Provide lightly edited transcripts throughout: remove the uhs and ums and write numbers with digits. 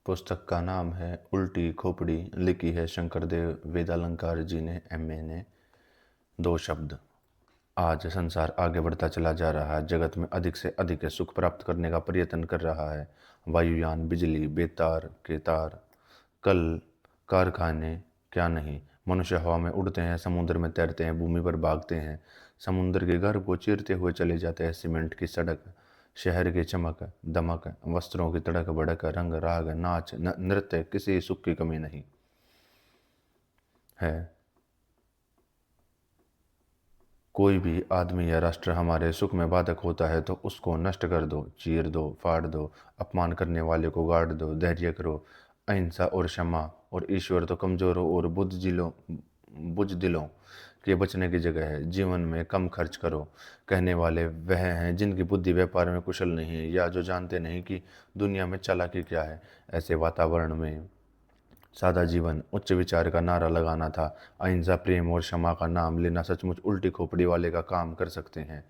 पुस्तक का नाम है उल्टी खोपड़ी। लिखी है शंकरदेव वेदालंकार जी ने, एमए ने। दो शब्द। आज संसार आगे बढ़ता चला जा रहा है, जगत में अधिक से अधिक सुख प्राप्त करने का प्रयत्न कर रहा है। वायुयान, बिजली, बेतार के तार, कल कारखाने, क्या नहीं। मनुष्य हवा में उड़ते हैं, समुद्र में तैरते हैं, भूमि पर भागते हैं, समुद्र के घर को चीरते हुए चले जाते हैं। सीमेंट की सड़क, शहर की चमक दमक, वस्त्रों की तड़क भड़क, रंग राग नाच नृत्य, किसी सुख की कमी नहीं है। कोई भी आदमी या राष्ट्र हमारे सुख में बाधक होता है तो उसको नष्ट कर दो, चीर दो, फाड़ दो। अपमान करने वाले को गाड़ दो, धैर्य करो, अहिंसा और क्षमा। और ईश्वर तो कमजोरों और बुजदिलों के बचने की जगह है। जीवन में कम खर्च करो कहने वाले वह हैं जिनकी बुद्धि व्यापार में कुशल नहीं है, या जो जानते नहीं कि दुनिया में चालाकी क्या है। ऐसे वातावरण में सादा जीवन, उच्च विचार का नारा लगाना था। अहिंसा, प्रेम और क्षमा का नाम लेना सचमुच उल्टी खोपड़ी वाले का काम कर सकते हैं।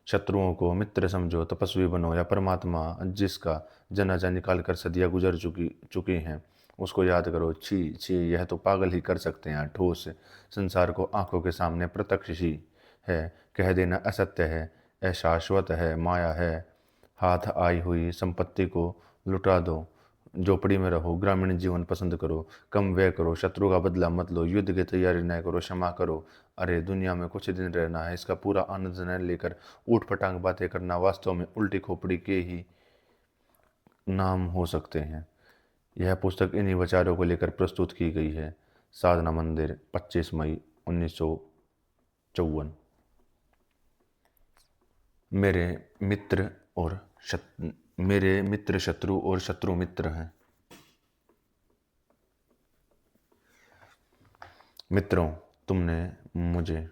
शत्रुओं को मित्र समझो, तपस्वी बनो, या परमात्मा जिसका जनाजा निकाल कर सदियां गुजर चुकी हैं उसको याद करो। छी छी, यह तो पागल ही कर सकते हैं। ठोस संसार को आंखों के सामने प्रत्यक्ष ही है कह देना असत्य है, अशाश्वत है, माया है। हाथ आई हुई संपत्ति को लुटा दो, झोपड़ी में रहो, ग्रामीण जीवन पसंद करो, कम व्यय करो, शत्रु का बदला मत लो, युद्ध की तैयारी न करो, क्षमा करो। अरे दुनिया में कुछ दिन रहना है, इसका पूरा आनंद न लेकर ऊट पटांग बातें करना वास्तव में उल्टी खोपड़ी के ही नाम हो सकते हैं। यह पुस्तक इन्हीं विचारों को लेकर प्रस्तुत की गई है। साधना मंदिर, 25 मई 1954। मेरे मित्र और मेरे मित्र शत्रु और शत्रु मित्र हैं। मित्रों, तुमने मुझे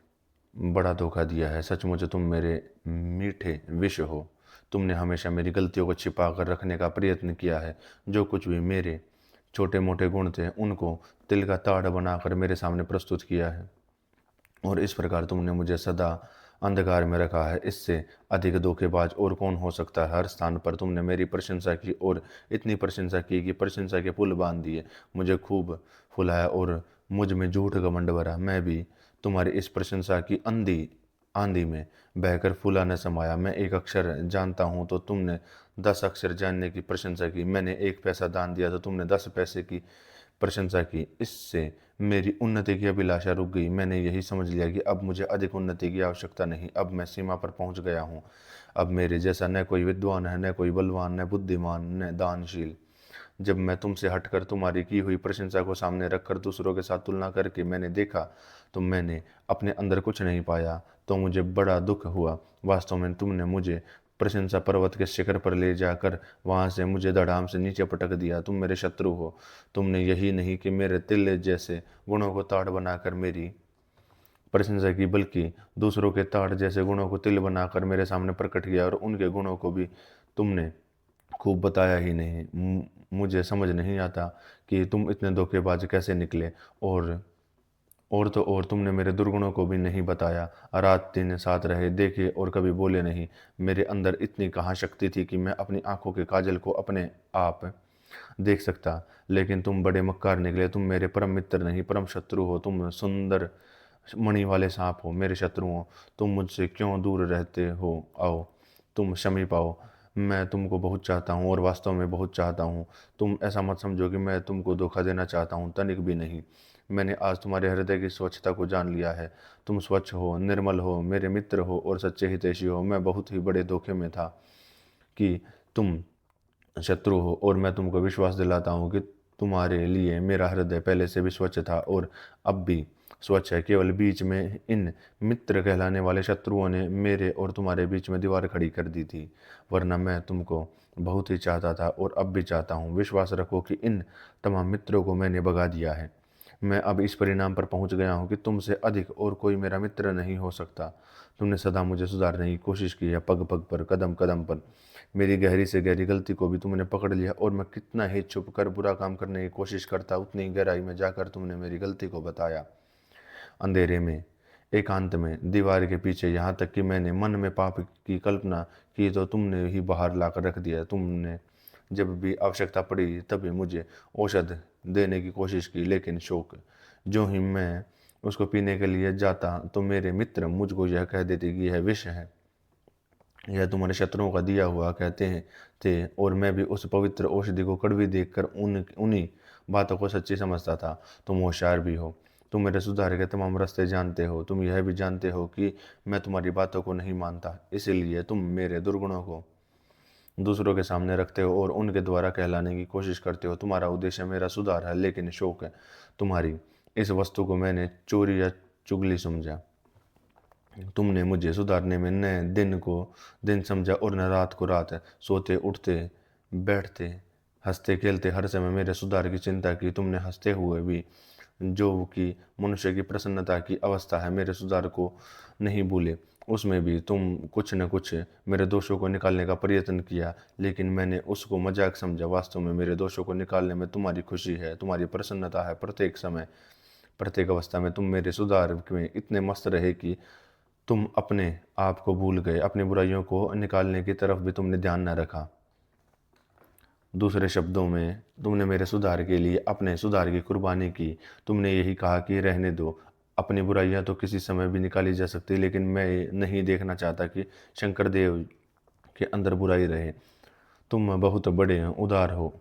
बड़ा धोखा दिया है। सचमुच तुम मेरे मीठे विष हो। तुमने हमेशा मेरी गलतियों को छिपा कर रखने का प्रयत्न किया है। जो कुछ भी मेरे छोटे मोटे गुण थे उनको तिल का ताड़ बनाकर मेरे सामने प्रस्तुत किया है, और इस प्रकार तुमने मुझे सदा अंधकार में रखा है। इससे अधिक धोखेबाज और कौन हो सकता है। हर स्थान पर तुमने मेरी प्रशंसा की, और इतनी प्रशंसा की कि प्रशंसा के पुल बांध दिए। मुझे खूब फुलाया और मुझ में झूठ घमंड भरा। मैं भी तुम्हारी इस प्रशंसा की आंधी में बहकर फूला न समाया। मैं एक अक्षर जानता हूँ तो तुमने 10 अक्षर जानने की प्रशंसा की। मैंने 1 पैसा दान दिया तो तुमने 10 पैसे की प्रशंसा की। इससे मेरी उन्नति की अभिलाषा रुक गई। मैंने यही समझ लिया कि अब मुझे अधिक उन्नति की आवश्यकता नहीं। अब मैं सीमा पर पहुंच गया हूँ। अब मेरे जैसा न कोई विद्वान है, न कोई बलवान, न बुद्धिमान, न दानशील। जब मैं तुमसे हटकर तुम्हारी की हुई प्रशंसा को सामने रखकर दूसरों के साथ तुलना करके मैंने देखा तो मैंने अपने अंदर कुछ नहीं पाया, तो मुझे बड़ा दुख हुआ। वास्तव में तुमने मुझे प्रशंसा पर्वत के शिखर पर ले जाकर वहां से मुझे धड़ाम से नीचे पटक दिया। तुम मेरे शत्रु हो। तुमने यही नहीं कि मेरे तिल जैसे गुणों को ताड़ बनाकर मेरी प्रशंसा की, बल्कि दूसरों के ताड़ जैसे गुणों को तिल बनाकर मेरे सामने प्रकट किया, और उनके गुणों को भी तुमने खूब बताया ही नहीं। मुझे समझ नहीं आता कि तुम इतने धोखेबाज कैसे निकले। और तो और तुमने मेरे दुर्गुणों को भी नहीं बताया। रात दिन साथ रहे, देखे और कभी बोले नहीं। मेरे अंदर इतनी कहाँ शक्ति थी कि मैं अपनी आंखों के काजल को अपने आप देख सकता। लेकिन तुम बड़े मक्कार निकले। तुम मेरे परम मित्र नहीं, परम शत्रु हो। तुम सुंदर मणि वाले सांप हो, मेरे शत्रु हो। तुम मुझसे क्यों दूर रहते हो? आओ, तुम क्षमी पाओ। मैं तुमको बहुत चाहता हूँ, और वास्तव में बहुत चाहता हूँ। तुम ऐसा मत समझो कि मैं तुमको धोखा देना चाहता हूँ, तनिक भी नहीं। मैंने आज तुम्हारे हृदय की स्वच्छता को जान लिया है। तुम स्वच्छ हो, निर्मल हो, मेरे मित्र हो और सच्चे हितैषी हो। मैं बहुत ही बड़े धोखे में था कि तुम शत्रु हो, और मैं तुमको विश्वास दिलाता हूँ कि तुम्हारे लिए मेरा हृदय पहले से भी स्वच्छ था और अब भी स्वच्छ है। केवल बीच में इन मित्र कहलाने वाले शत्रुओं ने मेरे और तुम्हारे बीच में दीवार खड़ी कर दी थी, वरना मैं तुमको बहुत ही चाहता था और अब भी चाहता हूँ। विश्वास रखो कि इन तमाम मित्रों को मैंने भगा दिया है। मैं अब इस परिणाम पर पहुंच गया हूं कि तुमसे अधिक और कोई मेरा मित्र नहीं हो सकता। तुमने सदा मुझे सुधारने की कोशिश की है, पग पग पर, कदम कदम पर। मेरी गहरी से गहरी गलती को भी तुमने पकड़ लिया, और मैं कितना ही छुप कर बुरा काम करने की कोशिश करता, उतनी गहराई में जाकर तुमने मेरी गलती को बताया। अंधेरे में, एकांत में, दीवार के पीछे, यहाँ तक कि मैंने मन में पाप की कल्पना की तो तुमने ही बाहर लाकर रख दिया। तुमने जब भी आवश्यकता पड़ी तभी मुझे औषध देने की कोशिश की, लेकिन शौक जो ही मैं उसको पीने के लिए जाता तो मेरे मित्र मुझको यह कह देते कि यह विष है, यह तुम्हारे शत्रुओं का दिया हुआ कहते हैं थे। और मैं भी उस पवित्र औषधि को कड़वी देखकर उन्हीं बातों को सच्ची समझता था। तुम होशियार भी हो, तुम मेरे सुधार के तमाम रास्ते जानते हो, तुम यह भी जानते हो कि मैं तुम्हारी बातों को नहीं मानता, इसलिए तुम मेरे दुर्गुणों को दूसरों के सामने रखते हो और उनके द्वारा कहलाने की कोशिश करते हो। तुम्हारा उद्देश्य मेरा सुधार है, लेकिन शौक है तुम्हारी इस वस्तु को मैंने चोरी या चुगली समझा। तुमने मुझे सुधारने में न दिन को दिन समझा और न रात को रात। सोते उठते बैठते हंसते खेलते हर समय मेरे सुधार की चिंता की तुमने। हंसते हुए भी जो कि मनुष्य की प्रसन्नता की अवस्था है, मेरे सुधार को नहीं भूले। उसमें भी तुम कुछ न कुछ मेरे दोषों को निकालने का प्रयत्न किया, लेकिन मैंने उसको मजाक समझा। वास्तव में मेरे दोषों को निकालने में तुम्हारी खुशी है, तुम्हारी प्रसन्नता है। प्रत्येक समय प्रत्येक अवस्था में तुम मेरे सुधार में इतने मस्त रहे कि तुम अपने आप को भूल गए, अपनी बुराइयों को निकालने की तरफ भी तुमने ध्यान न रखा। दूसरे शब्दों में तुमने मेरे सुधार के लिए अपने सुधार की कुर्बानी की। तुमने यही कहा कि रहने दो, अपनी बुराइयां तो किसी समय भी निकाली जा सकती, लेकिन मैं नहीं देखना चाहता कि शंकर देव के अंदर बुराई रहे। तुम बहुत बड़े उदार हो,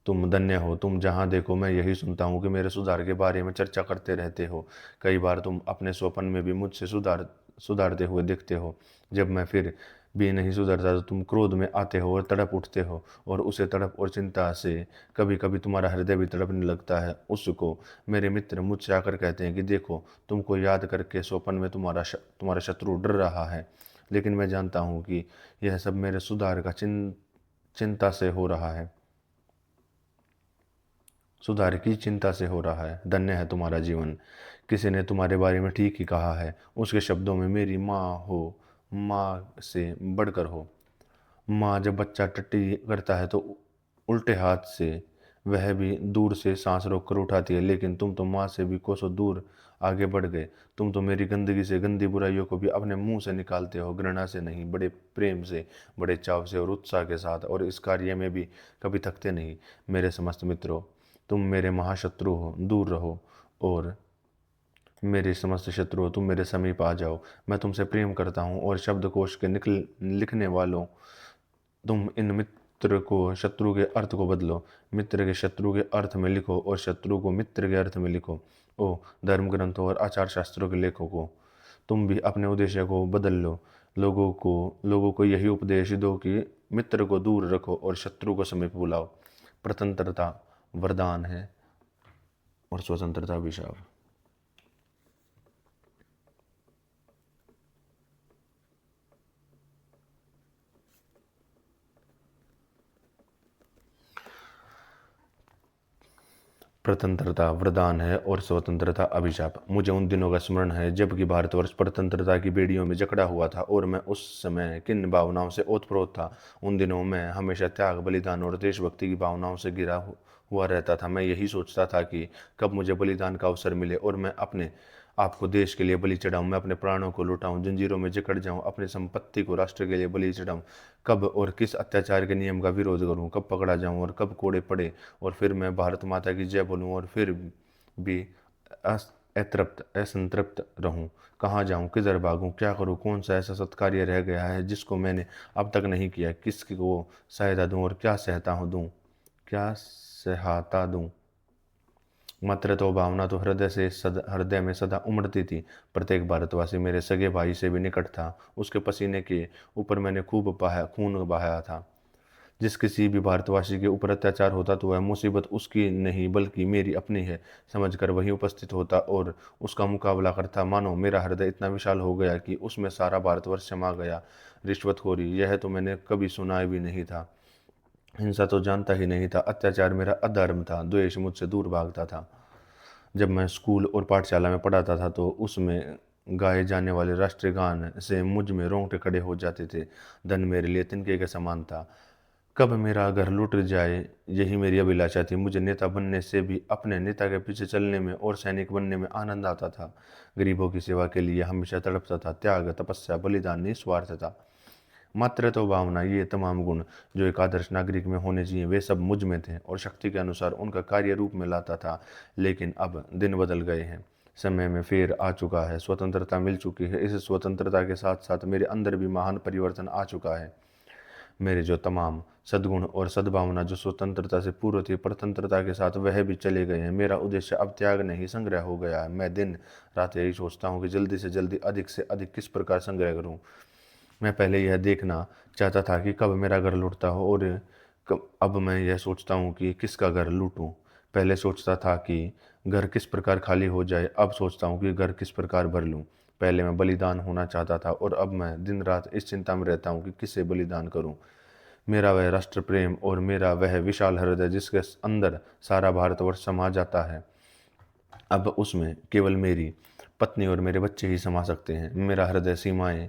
तुम धन्य हो। तुम जहाँ देखो मैं यही सुनता हूँ कि मेरे सुधार के बारे में चर्चा करते रहते हो। कई बार तुम अपने स्वप्न में भी मुझसे सुधारते हुए दिखते हो। जब मैं फिर भी नहीं सुधरता तो तुम क्रोध में आते हो और तड़प उठते हो, और उसे तड़प और चिंता से कभी कभी तुम्हारा हृदय भी तड़पने लगता है। उसको मेरे मित्र मुझसे आकर कहते हैं कि देखो, तुमको याद करके स्वप्न में तुम्हारा शत्रु डर रहा है, लेकिन मैं जानता हूँ कि यह सब मेरे सुधार का चिंता से हो रहा है, सुधार की चिंता से हो रहा है। धन्य है तुम्हारा जीवन, किसी ने तुम्हारे बारे में ठीक ही कहा है। उसके शब्दों में मेरी माँ हो, माँ से बढ़कर हो। माँ जब बच्चा टट्टी करता है तो उल्टे हाथ से वह भी दूर से सांस रोक कर उठाती है, लेकिन तुम तो माँ से भी कोसों दूर आगे बढ़ गए। तुम तो मेरी गंदगी से गंदी बुराइयों को भी अपने मुंह से निकालते हो, घृणा से नहीं, बड़े प्रेम से, बड़े चाव से और उत्साह के साथ, और इस कार्य में भी कभी थकते नहीं। मेरे समस्त मित्रों, तुम मेरे महाशत्रु हो, दूर रहो, और मेरे समस्त शत्रु हो, तुम मेरे समीप आ जाओ। मैं तुमसे प्रेम करता हूँ। और शब्दकोश के निकल लिखने वालों, तुम इन मित्र को शत्रु के अर्थ को बदलो। मित्र के शत्रु के अर्थ में लिखो और शत्रु को मित्र के अर्थ में लिखो। ओ धर्म ग्रंथों और आचार शास्त्रों के लेखकों, तुम भी अपने उद्देश्य को बदल लो। लोगों को यही उपदेश दो कि मित्र को दूर रखो और शत्रु को समीप बुलाओ। स्वतंत्रता वरदान है और स्वतंत्रता अभिशाप। स्वतंत्रता वरदान है और स्वतंत्रता अभिशाप। मुझे उन दिनों का स्मरण है जबकि भारतवर्ष स्वतंत्रता की बेड़ियों में जकड़ा हुआ था, और मैं उस समय किन भावनाओं से ओतप्रोत था। उन दिनों मैं हमेशा त्याग, बलिदान और देशभक्ति की भावनाओं से घिरा हुआ रहता था। मैं यही सोचता था कि कब मुझे बलिदान का अवसर मिले और मैं अपने आपको देश के लिए बलि चढ़ाऊं, मैं अपने प्राणों को लुटाऊं, जंजीरों में जकड़ जाऊं, अपनी संपत्ति को राष्ट्र के लिए बलि चढ़ाऊं। कब और किस अत्याचार के नियम का विरोध करूं, कब पकड़ा जाऊं और कब कोड़े पड़े, और फिर मैं भारत माता की जय बोलूं और फिर भी अतृप्त असंतृप्त रहूं। कहाँ जाऊं, किधर भागूं, क्या करूं, कौन सा ऐसा सत्कार्य रह गया है जिसको मैंने अब तक नहीं किया, किसको सहायता दूं और क्या क्या सहायता दूं। मात्र तो भावना तो हृदय में सदा उमड़ती थी। प्रत्येक भारतवासी मेरे सगे भाई से भी निकट था। उसके पसीने के ऊपर मैंने खून बहाया था। जिस किसी भी भारतवासी के ऊपर अत्याचार होता तो वह मुसीबत उसकी नहीं बल्कि मेरी अपनी है समझकर वहीं उपस्थित होता और उसका मुकाबला करता। मानो मेरा हृदय इतना विशाल हो गया कि उसमें सारा भारतवर्ष समा गया। रिश्वतखोरी, यह तो मैंने कभी सुना भी नहीं था। हिंसा तो जानता ही नहीं था। अत्याचार मेरा अधर्म था। द्वेष मुझसे दूर भागता था। जब मैं स्कूल और पाठशाला में पढ़ाता था तो उसमें गाए जाने वाले राष्ट्रीय गान से मुझ में रोंगटे खड़े हो जाते थे। धन मेरे लिए तिनके के समान था। कब मेरा घर लुट जाए, यही मेरी अभिलाषा थी। मुझे नेता बनने से भी अपने नेता के पीछे चलने में और सैनिक बनने में आनंद आता था। गरीबों की सेवा के लिए हमेशा तड़पता था। त्याग, तपस्या, बलिदान, निस्वार्थता, मात्र तो भावना, ये तमाम गुण जो एक आदर्श नागरिक में होने चाहिए वे सब मुझ में थे और शक्ति के अनुसार उनका कार्य रूप में लाता था। लेकिन अब दिन बदल गए हैं, समय में फेर आ चुका है, स्वतंत्रता मिल चुकी है। इस स्वतंत्रता के साथ साथ मेरे अंदर भी महान परिवर्तन आ चुका है। मेरे जो तमाम सद्गुण और सद्भावना जो स्वतंत्रता से पूर्व थी परतंत्रता के साथ वह भी चले गए हैं। मेरा उद्देश्य अब त्याग नहीं संग्रह हो गया है। मैं दिन रात यही सोचता हूँ कि जल्दी से जल्दी अधिक से अधिक किस प्रकार संग्रह करूँ। मैं पहले यह देखना चाहता था कि कब मेरा घर लूटता हो और अब मैं यह सोचता हूँ कि किसका घर लूटूं। पहले सोचता था कि घर किस प्रकार खाली हो जाए, अब सोचता हूँ कि घर किस प्रकार भर लूँ। पहले मैं बलिदान होना चाहता था और अब मैं दिन रात इस चिंता में रहता हूँ कि किसे बलिदान करूँ। मेरा वह राष्ट्र प्रेम और मेरा वह विशाल हृदय जिसके अंदर सारा भारतवर्ष समा जाता है, अब उसमें केवल मेरी पत्नी और मेरे बच्चे ही समा सकते हैं। मेरा हृदय सीमाएं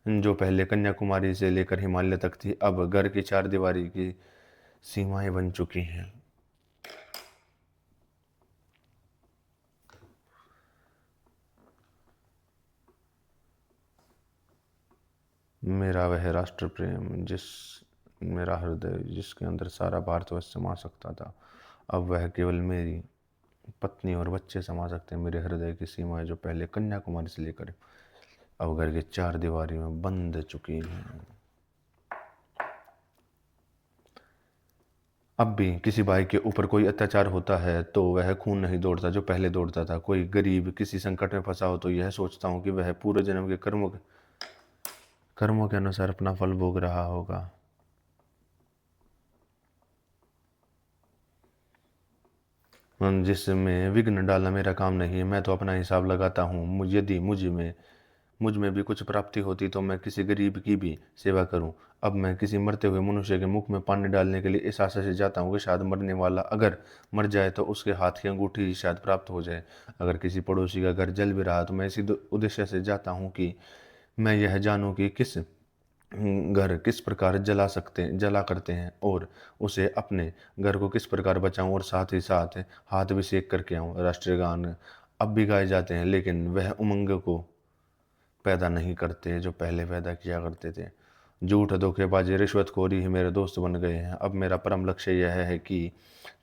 जो पहले कन्याकुमारी से लेकर हिमालय तक थी अब घर की चार दीवारी की सीमाएं बन चुकी हैं। मेरा वह राष्ट्र प्रेम जिस मेरा हृदय जिसके अंदर सारा भारतवर्ष समा सकता था, अब वह केवल मेरी पत्नी और बच्चे समा सकते हैं। मेरे हृदय की सीमाएं जो पहले कन्याकुमारी से लेकर अब घर की चार दीवारी में बंद चुकी हैं। अब भी किसी भाई के ऊपर कोई अत्याचार होता है तो वह खून नहीं दौड़ता जो पहले दौड़ता था। कोई गरीब किसी संकट में फंसा हो तो यह सोचता हूँ कि वह पूर्व जन्म के कर्मों के अनुसार अपना फल भोग रहा होगा। जिसमें विघ्न डालना मेरा काम नहीं है। मैं तो अपना हिसाब लगाता हूँ। यदि मुझ में भी कुछ प्राप्ति होती तो मैं किसी गरीब की भी सेवा करूं। अब मैं किसी मरते हुए मनुष्य के मुख में पानी डालने के लिए इस आशा से जाता हूं कि शायद मरने वाला अगर मर जाए तो उसके हाथ की अंगूठी ही शायद प्राप्त हो जाए। अगर किसी पड़ोसी का घर जल भी रहा तो मैं इसी उद्देश्य से जाता हूं कि मैं यह जानूं कि किस घर किस प्रकार जला करते हैं और उसे अपने घर को किस प्रकार बचाऊं और साथ ही साथ हाथ भी सेक करके आऊं। राष्ट्रीय गान अब भी गाए जाते हैं लेकिन वह उमंग को पैदा नहीं करते जो पहले पैदा किया करते थे। झूठ, धोखेबाजी, रिश्वतखोरी ही मेरे दोस्त बन गए हैं। अब मेरा परम लक्ष्य यह है कि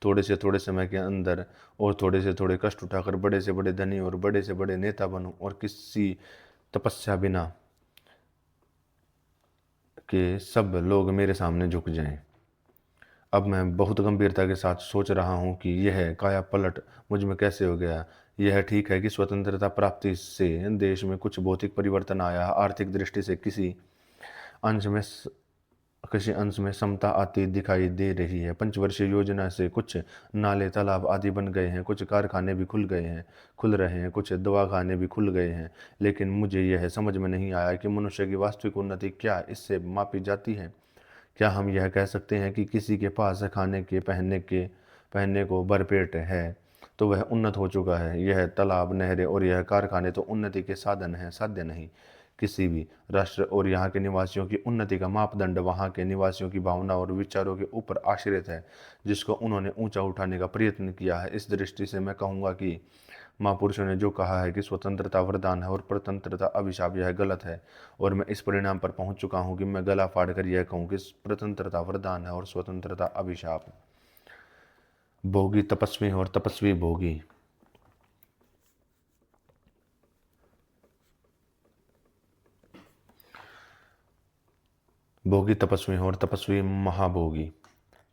थोड़े से थोड़े समय के अंदर और थोड़े से थोड़े कष्ट उठाकर बड़े से बड़े धनी और बड़े से बड़े नेता बनूं और किसी तपस्या बिना के सब लोग मेरे सामने झुक जाएं। अब मैं बहुत गंभीरता के साथ सोच रहा हूँ कि यह काया पलट मुझ में कैसे हो गया। यह ठीक है कि स्वतंत्रता प्राप्ति से देश में कुछ भौतिक परिवर्तन आया, आर्थिक दृष्टि से अंश में किसी अंश में समता आती दिखाई दे रही है। पंचवर्षीय योजना से कुछ नाले तालाब आदि बन गए हैं, कुछ कारखाने भी खुल रहे हैं, कुछ दवाखाने भी खुल गए हैं। लेकिन मुझे यह समझ में नहीं आया कि मनुष्य की वास्तविक उन्नति क्या इससे मापी जाती है। क्या हम यह कह सकते हैं कि किसी के पास खाने के पहनने को भरपेट है तो वह उन्नत हो चुका है। यह तालाब, नहरें और यह कारखाने तो उन्नति के साधन हैं, साध्य नहीं। किसी भी राष्ट्र और यहाँ के निवासियों की उन्नति का मापदंड वहाँ के निवासियों की भावना और विचारों के ऊपर आश्रित है जिसको उन्होंने ऊंचा उठाने का प्रयत्न किया है। इस दृष्टि से मैं कहूँगा कि महापुरुषों ने जो कहा है कि स्वतंत्रता वरदान है और प्रतंत्रता अभिशाप, यह गलत है। और मैं इस परिणाम पर पहुंच चुका हूं कि मैं गला फाड़ कर यह कहूं कि प्रतंत्रता वरदान है और स्वतंत्रता अभिशाप। भोगी तपस्वी और तपस्वी भोगी। भोगी तपस्वी और तपस्वी महाभोगी।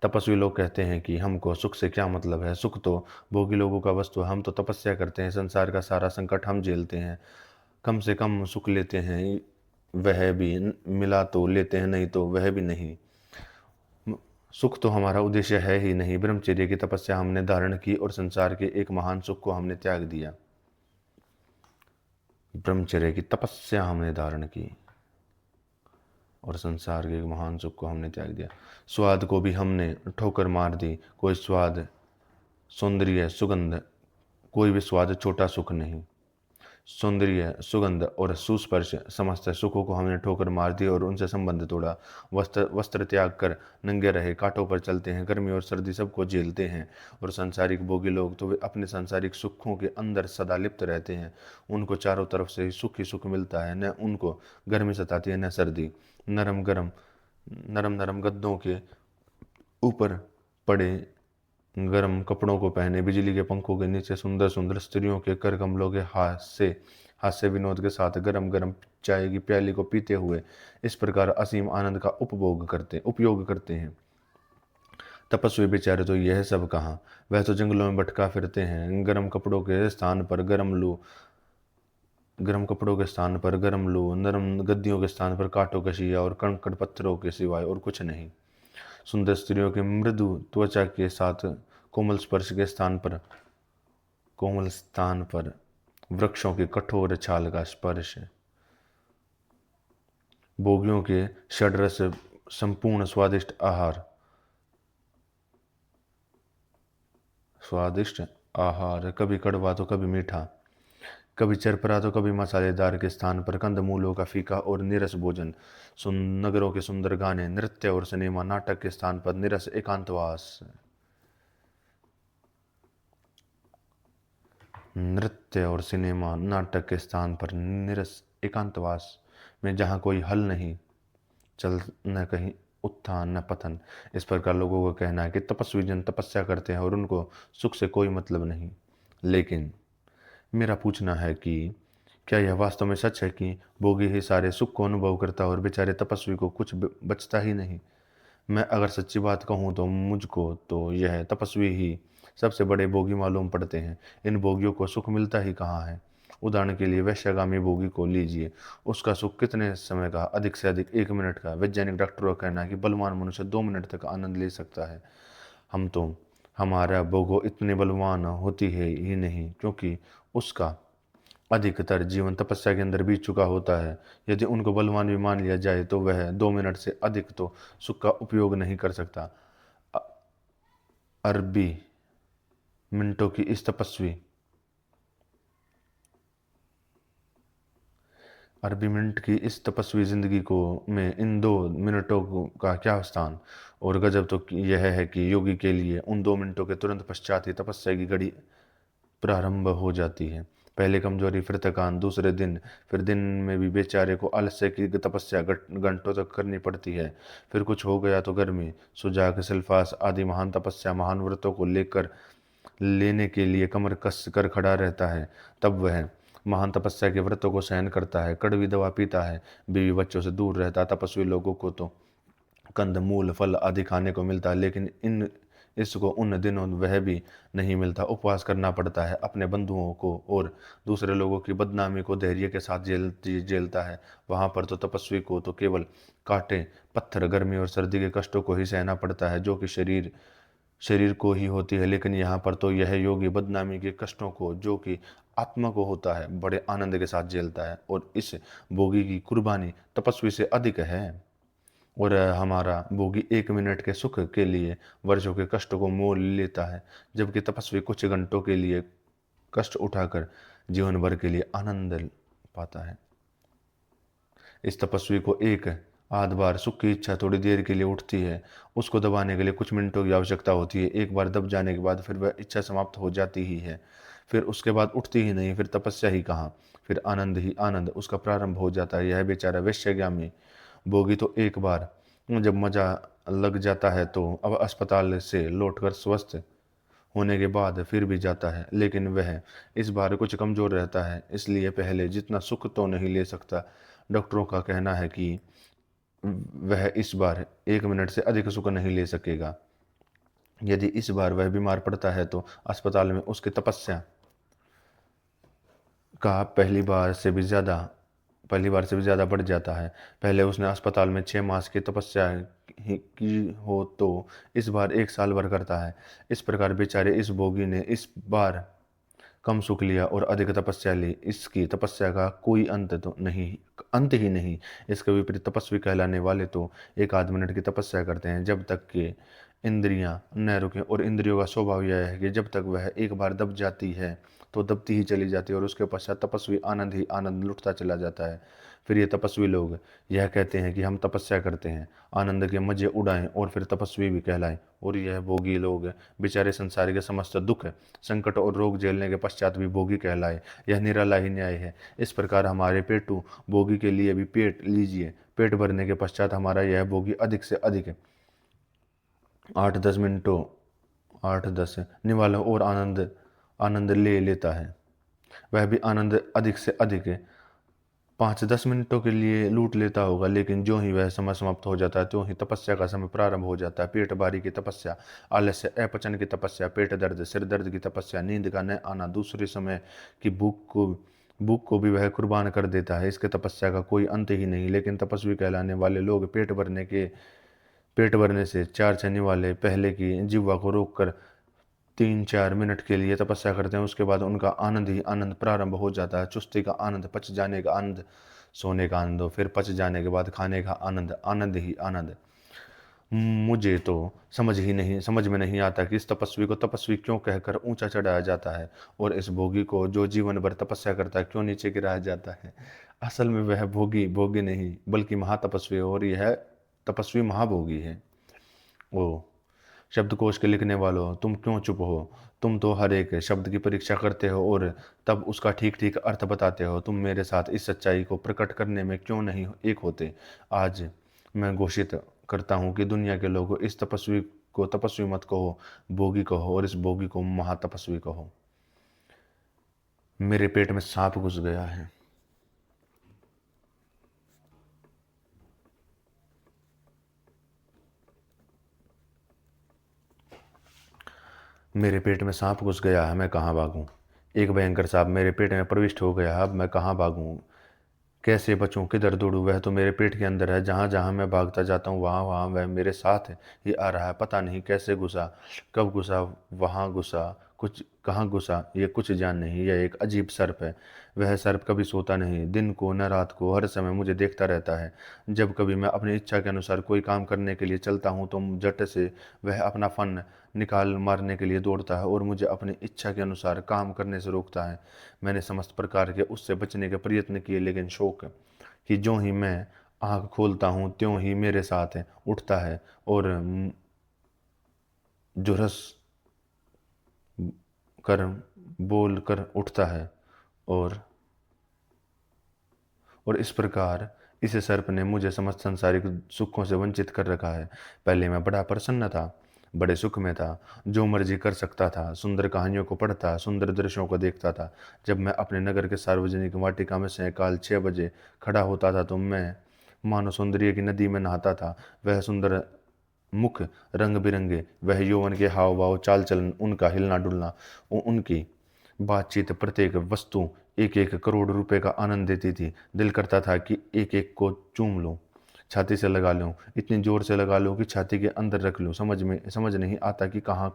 तपस्वी लोग कहते हैं कि हमको सुख से क्या मतलब है, सुख तो भोगी लोगों का वस्तु है। हम तो तपस्या करते हैं, संसार का सारा संकट हम झेलते हैं, कम से कम सुख लेते हैं, वह भी मिला तो लेते हैं, नहीं तो वह भी नहीं। सुख तो हमारा उद्देश्य है ही नहीं। ब्रह्मचर्य की तपस्या हमने धारण की और संसार के एक महान सुख को हमने त्याग दिया। ब्रह्मचर्य की तपस्या हमने धारण की और संसार के एक महान सुख को हमने त्याग दिया। स्वाद को भी हमने ठोकर मार दी। कोई स्वाद, सौंदर्य, सुगंध, कोई भी स्वाद छोटा सुख नहीं। सौंदर्य, सुगंध और सुस्पर्श समस्त सुखों को हमने ठोकर मार दी और उनसे संबंध तोड़ा। वस्त्र वस्त्र त्याग कर नंगे रहे, कांटों पर चलते हैं, गर्मी और सर्दी सबको झेलते हैं। और सांसारिक भोगी लोग तो वे अपने सांसारिक सुखों के अंदर सदा लिप्त रहते हैं। उनको चारों तरफ से सुख ही सुख मिलता है, न उनको गर्मी सताती है न सर्दी। नरम गरम नरम नरम गद्दों के ऊपर पड़े गर्म कपड़ों को पहने, बिजली के पंखों के नीचे सुंदर सुंदर स्त्रियों के कर कमलों के हास्य विनोद के साथ गरम गरम चाय की प्याली को पीते हुए इस प्रकार असीम आनंद का उपयोग करते हैं। तपस्वी बेचारे तो यह सब कहाँ, वह तो जंगलों में भटका फिरते हैं। गर्म कपड़ों के स्थान पर गर्म लू, नरम गद्दियों के स्थान पर कांटों का शिया और कंकड़ पत्थरों के सिवाय और कुछ नहीं। सुंदर स्त्रियों के मृदु त्वचा के साथ कोमल स्थान पर वृक्षों की कठोर छाल का स्पर्श, भोगियों के षड्रस संपूर्ण स्वादिष्ट आहार, कभी कड़वा तो कभी मीठा, कभी चरपरा तो कभी मसालेदार के स्थान पर कंदमूलों का फीका और नीरस भोजन। नगरों के सुंदर गाने, नृत्य और सिनेमा नाटक के स्थान पर नीरस एकांतवास। नृत्य और सिनेमा नाटक के स्थान पर नीरस एकांतवास में जहाँ कोई हल नहीं चल, न कहीं उत्थान न पतन। इस प्रकार लोगों का कहना है कि तपस्वी जन तपस्या करते हैं और उनको सुख से कोई मतलब नहीं। लेकिन मेरा पूछना है कि क्या यह वास्तव में सच है कि भोगी ही सारे सुख को अनुभव करता है और बेचारे तपस्वी को कुछ बचता ही नहीं? मैं अगर सच्ची बात कहूँ तो मुझको तो यह तपस्वी ही सबसे बड़े भोगी मालूम पड़ते हैं। इन भोगियों को सुख मिलता ही कहाँ है? उदाहरण के लिए वैश्यगामी भोगी को लीजिए, उसका सुख कितने समय का? अधिक से अधिक 1 मिनट का। वैज्ञानिक डॉक्टरों का कहना है कि बलवान मनुष्य 2 मिनट तक आनंद ले सकता है। हम तो हमारा भोगो इतने बलवान होती है ही नहीं, क्योंकि उसका अधिकतर जीवन तपस्या के अंदर बीत चुका होता है। यदि उनको बलवान भी मान लिया जाए तो वह 2 मिनट से अधिक तो सुख का उपयोग नहीं कर सकता। अरबी मिनटों की इस तपस्वी अरबी मिनट की इस तपस्वी जिंदगी को में इन 2 मिनटों का क्या स्थान? और गजब तो यह है कि योगी के लिए उन 2 मिनटों के तुरंत पश्चात ही तपस्या की घड़ी प्रारंभ हो जाती है। पहले कमजोरी, फिर थकान, दूसरे दिन, फिर दिन में भी बेचारे को आलस्य की तपस्या घंटों तक करनी पड़ती है। फिर कुछ हो गया तो गर्मी, सुजाग, सिलफास आदि महान तपस्या, महान व्रतों को लेने के लिए कमर कस कर खड़ा रहता है। तब वह महान तपस्या के व्रतों को सहन करता है, कड़वी दवा पीता है, बीवी बच्चों से दूर रहता। तपस्वी लोगों को तो कंद मूल फल आदि खाने को मिलता है, लेकिन इन इसको उन दिनों वह भी नहीं मिलता। उपवास करना पड़ता है, अपने बंधुओं को और दूसरे लोगों की बदनामी को धैर्य के साथ झेलता है। वहां पर तो तपस्वी को तो केवल कांटे, पत्थर, गर्मी और सर्दी के कष्टों को ही सहना पड़ता है, जो कि शरीर को ही होती है। लेकिन यहाँ पर तो यह योगी बदनामी के कष्टों को, जो कि आत्मा को होता है, बड़े आनंद के साथ झेलता है। और इस भोगी की कुर्बानी तपस्वी से अधिक है। और हमारा भोगी 1 मिनट के सुख के लिए वर्षों के कष्ट को मोल लेता है, जबकि तपस्वी कुछ घंटों के लिए कष्ट उठाकर जीवन भर के लिए आनंद पाता है। इस तपस्वी को एक आध बार सुख की इच्छा थोड़ी देर के लिए उठती है, उसको दबाने के लिए कुछ मिनटों की आवश्यकता होती है। एक बार दब जाने के बाद फिर वह इच्छा समाप्त हो जाती ही है, फिर उसके बाद उठती ही नहीं। फिर तपस्या ही कहाँ, फिर आनंद ही आनंद उसका प्रारंभ हो जाता है। यह बेचारा वैश्यगामी भोगी तो एक बार जब मजा लग जाता है तो अब अस्पताल से लौटकर स्वस्थ होने के बाद फिर भी जाता है, लेकिन वह इस बार कुछ कमजोर रहता है, इसलिए पहले जितना सुख तो नहीं ले सकता। डॉक्टरों का कहना है कि वह इस बार 1 मिनट से अधिक सुख नहीं ले सकेगा। यदि इस बार वह बीमार पड़ता है तो अस्पताल में उसकी तपस्या का पहली बार से भी ज़्यादा बढ़ जाता है। पहले उसने अस्पताल में 6 मास की तपस्या की हो तो इस बार 1 साल भर करता है। इस प्रकार बेचारे इस भोगी ने इस बार कम सुख लिया और अधिक तपस्या ली। इसकी तपस्या का कोई अंत ही नहीं। इसके विपरीत तपस्वी कहलाने वाले तो 1 आध मिनट की तपस्या करते हैं, जब तक कि इंद्रियां न रुकें। और इंद्रियों का स्वभाव यह है कि जब तक वह एक बार दब जाती है तो दबती ही चली जाती है और उसके पश्चात तपस्वी आनंद ही आनंद लुटता चला जाता है। फिर ये तपस्वी लोग यह कहते हैं कि हम तपस्या करते हैं, आनंद के मजे उड़ाएं और फिर तपस्वी भी कहलाएं। और यह भोगी लोग बेचारे संसार के समस्त दुख, संकट और रोग झेलने के पश्चात भी भोगी कहलाए। यह निराला ही न्याय है। इस प्रकार हमारे पेटू भोगी के लिए भी पेट लीजिए। पेट भरने के पश्चात हमारा यह भोगी अधिक से अधिक 8-10 मिनटों 8-10 निवालों और आनंद आनंद ले लेता है। वह भी आनंद अधिक से अधिक 5-10 मिनटों के लिए लूट लेता होगा, लेकिन जो ही वह समय समाप्त हो जाता है त्यों ही तपस्या का समय प्रारंभ हो जाता है। पेट भारी की तपस्या, आलस्य, अपचन की तपस्या, पेट दर्द, सिर दर्द की तपस्या, नींद का न आना, दूसरे समय की भूख को भी वह कुर्बान कर देता है। इसके तपस्या का कोई अंत ही नहीं। लेकिन तपस्वी कहलाने वाले लोग पेट भरने से 4 वाले पहले की जिह्वा को रोककर 3-4 मिनट के लिए तपस्या करते हैं। उसके बाद उनका आनंद ही आनंद प्रारंभ हो जाता है। चुस्ती का आनंद, पच जाने का आनंद, सोने का आनंद, फिर पच जाने के बाद खाने का आनंद, आनंद ही आनंद। मुझे तो समझ में नहीं आता कि इस तपस्वी को तपस्वी क्यों कहकर ऊंचा चढ़ाया जाता है और इस भोगी को जो जीवन भर तपस्या करता है क्यों नीचे गिराया जाता है। असल में वह भोगी भोगी नहीं बल्कि महातपस्वी है और यह तपस्वी महाभोगी है। ओ शब्दकोश के लिखने वालों, तुम क्यों चुप हो? तुम तो हर एक शब्द की परीक्षा करते हो और तब उसका ठीक ठीक अर्थ बताते हो। तुम मेरे साथ इस सच्चाई को प्रकट करने में क्यों नहीं एक होते? आज मैं घोषित करता हूँ कि दुनिया के लोगों इस तपस्वी को तपस्वी मत कहो, भोगी कहो, और इस भोगी को महातपस्वी कहो। मेरे पेट में सांप घुस गया है। मेरे पेट में सांप घुस गया है, मैं कहाँ भागूं? एक भयंकर सांप मेरे पेट में प्रविष्ट हो गया, अब मैं कहाँ भागूं? कैसे बचूं, किधर दौड़ूं? वह तो मेरे पेट के अंदर है। जहाँ जहाँ मैं भागता जाता हूँ वहाँ वहाँ वह मेरे साथ ही आ रहा है। पता नहीं कैसे घुसा, कब घुसा, वहाँ घुसा, कुछ कहाँ घुसा, ये कुछ जान नहीं। यह एक अजीब सर्प है। वह सर्प कभी सोता नहीं, दिन को न रात को, हर समय मुझे देखता रहता है। जब कभी मैं अपनी इच्छा के अनुसार कोई काम करने के लिए चलता हूँ तो झट से वह अपना फन निकाल मारने के लिए दौड़ता है और मुझे अपनी इच्छा के अनुसार काम करने से रोकता है। मैंने समस्त प्रकार के उससे बचने के प्रयत्न किए, लेकिन शौक कि जो ही मैं आँख खोलता हूँ त्यों ही मेरे साथ उठता है और जुरस कर बोल कर उठता है। और इस प्रकार इस सर्प ने मुझे समस्त संसारिक सुखों से वंचित कर रखा है। पहले मैं बड़ा प्रसन्न था, बड़े सुख में था, जो मर्जी कर सकता था, सुंदर कहानियों को पढ़ता, सुंदर दृश्यों को देखता था। जब मैं अपने नगर के सार्वजनिक वाटिका में सायंकाल 6 बजे खड़ा होता था तो मैं मानो सौंदर्य की नदी में नहाता था। वह सुंदर मुख, रंग बिरंगे, वह यौवन के हाव भाव, चाल चलन, उनका हिलना डुलना, उनकी बातचीत, प्रत्येक वस्तु एक एक करोड़ रुपए का आनंद देती थी। दिल करता था कि एक एक को चूम लूं, छाती से लगा लूं, इतनी जोर से लगा लूं कि छाती के अंदर रख लूं। समझ नहीं आता कि कहाँ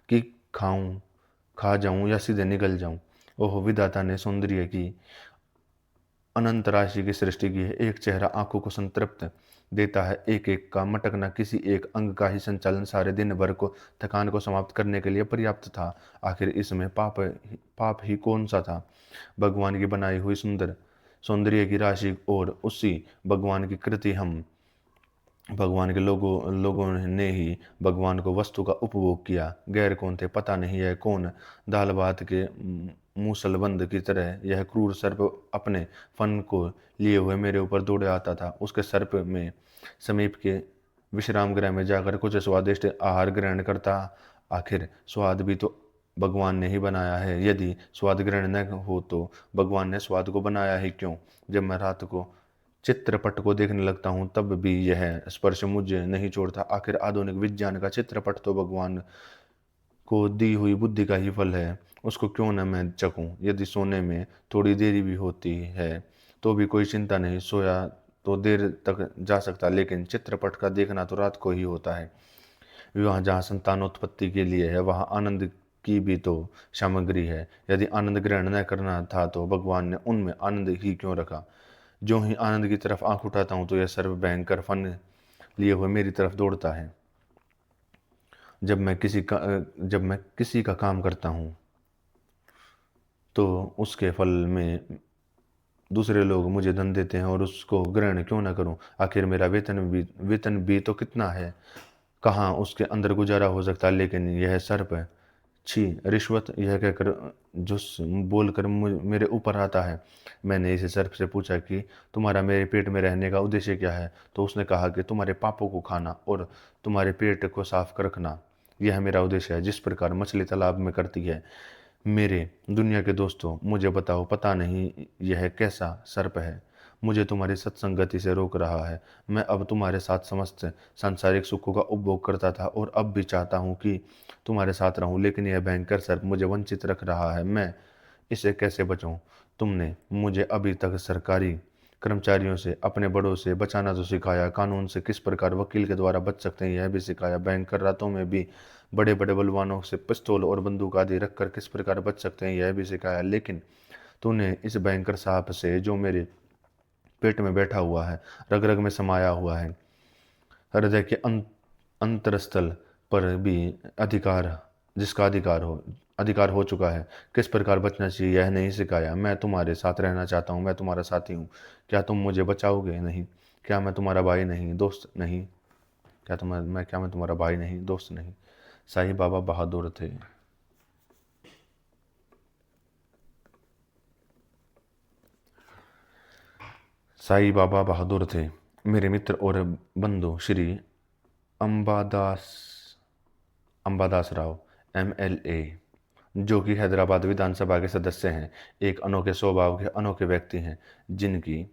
कि खाऊं, खा जाऊं या सीधे निगल जाऊं। ओह विधाता ने सौंदर्य की अनंत राशि की सृष्टि की है। एक चेहरा आंखों को संतृप्त देता है, एक एक का मटकना, किसी एक अंग का ही संचालन सारे दिन भर को थकान को समाप्त करने के लिए पर्याप्त था। आखिर इसमें पाप ही कौन सा था? भगवान की बनाई हुई सुंदर सौंदर्य की राशि और उसी भगवान की कृति, हम भगवान के लोगों ने ही भगवान को वस्तु का उपभोग किया। गैर कौन थे पता नहीं, यह कौन? दाल भात के मूसलबंद की तरह यह क्रूर सर्प अपने फन को लिए हुए मेरे ऊपर दौड़े आता था। उसके सर्प में समीप के विश्राम गृह में जाकर कुछ स्वादिष्ट आहार ग्रहण करता। आखिर स्वाद भी तो भगवान ने ही बनाया है। यदि स्वाद ग्रहण न हो तो भगवान ने स्वाद को बनाया ही क्यों? जब मैं रात को चित्रपट को देखने लगता हूँ तब भी यह स्पर्श मुझे नहीं छोड़ता। आखिर आधुनिक विज्ञान का चित्रपट तो भगवान को दी हुई बुद्धि का ही फल है, उसको क्यों न मैं चखूं? यदि सोने में थोड़ी देरी भी होती है तो भी कोई चिंता नहीं, सोया तो देर तक जा सकता, लेकिन चित्रपट का देखना तो रात को ही होता है। विवाह जहाँ संतानोत्पत्ति के लिए है वहाँ आनंद की भी तो सामग्री है। यदि आनंद ग्रहण न करना था तो भगवान ने उनमें आनंद ही क्यों रखा? जो ही आनंद की तरफ आंख उठाता हूँ तो यह सर्व भयंकर फन लिए हुए मेरी तरफ दौड़ता है। जब मैं किसी का काम करता हूँ तो उसके फल में दूसरे लोग मुझे धन देते हैं और उसको ग्रहण क्यों ना करूं? आखिर मेरा वेतन भी तो कितना है, कहाँ उसके अंदर गुजारा हो सकता है, लेकिन यह सर्प है। छी, रिश्वत, यह कहकर झुस बोलकर मेरे ऊपर आता है। मैंने इसे सर्प से पूछा कि तुम्हारा मेरे पेट में रहने का उद्देश्य क्या है? तो उसने कहा कि तुम्हारे पापों को खाना और तुम्हारे पेट को साफ कर रखना, यह मेरा उद्देश्य है, जिस प्रकार मछली तालाब में करती है। मेरे दुनिया के दोस्तों, मुझे बताओ, पता नहीं यह कैसा सर्प है, मुझे तुम्हारी सत्संगति से रोक रहा है। मैं अब तुम्हारे साथ समस्त सांसारिक सुखों का उपभोग करता था और अब भी चाहता हूँ कि तुम्हारे साथ रहूं, लेकिन यह भयंकर सर्प मुझे वंचित रख रहा है। मैं इससे कैसे बचूं? तुमने मुझे अभी तक सरकारी कर्मचारियों से, अपने बड़ों से बचाना तो सिखाया, कानून से किस प्रकार वकील के द्वारा बच सकते हैं यह भी सिखाया, भयंकर रातों में भी बड़े बड़े बलवानों से पिस्तौल और बंदूक आदि रखकर किस प्रकार बच सकते हैं यह भी सिखाया, लेकिन तूने इस भयंकर सांप से, जो मेरे पेट में बैठा हुआ है, रग रग में समाया हुआ है, हृदय के अंतरस्थल पर भी अधिकार, जिसका अधिकार हो चुका है, किस प्रकार बचना चाहिए यह नहीं सिखाया। मैं तुम्हारे साथ रहना चाहता हूँ, मैं तुम्हारा साथी हूँ, क्या तुम मुझे बचाओगे? नहीं। क्या मैं तुम्हारा भाई नहीं, दोस्त नहीं? क्या मैं तुम्हारा भाई नहीं, दोस्त नहीं? साईं बाबा बहादुर थे। साईं बाबा बहादुर थे। मेरे मित्र और बंधु श्री अंबादास अंबादास राव, MLA, जो कि हैदराबाद विधानसभा के सदस्य हैं, एक अनोखे स्वभाव के अनोखे व्यक्ति हैं, जिनकी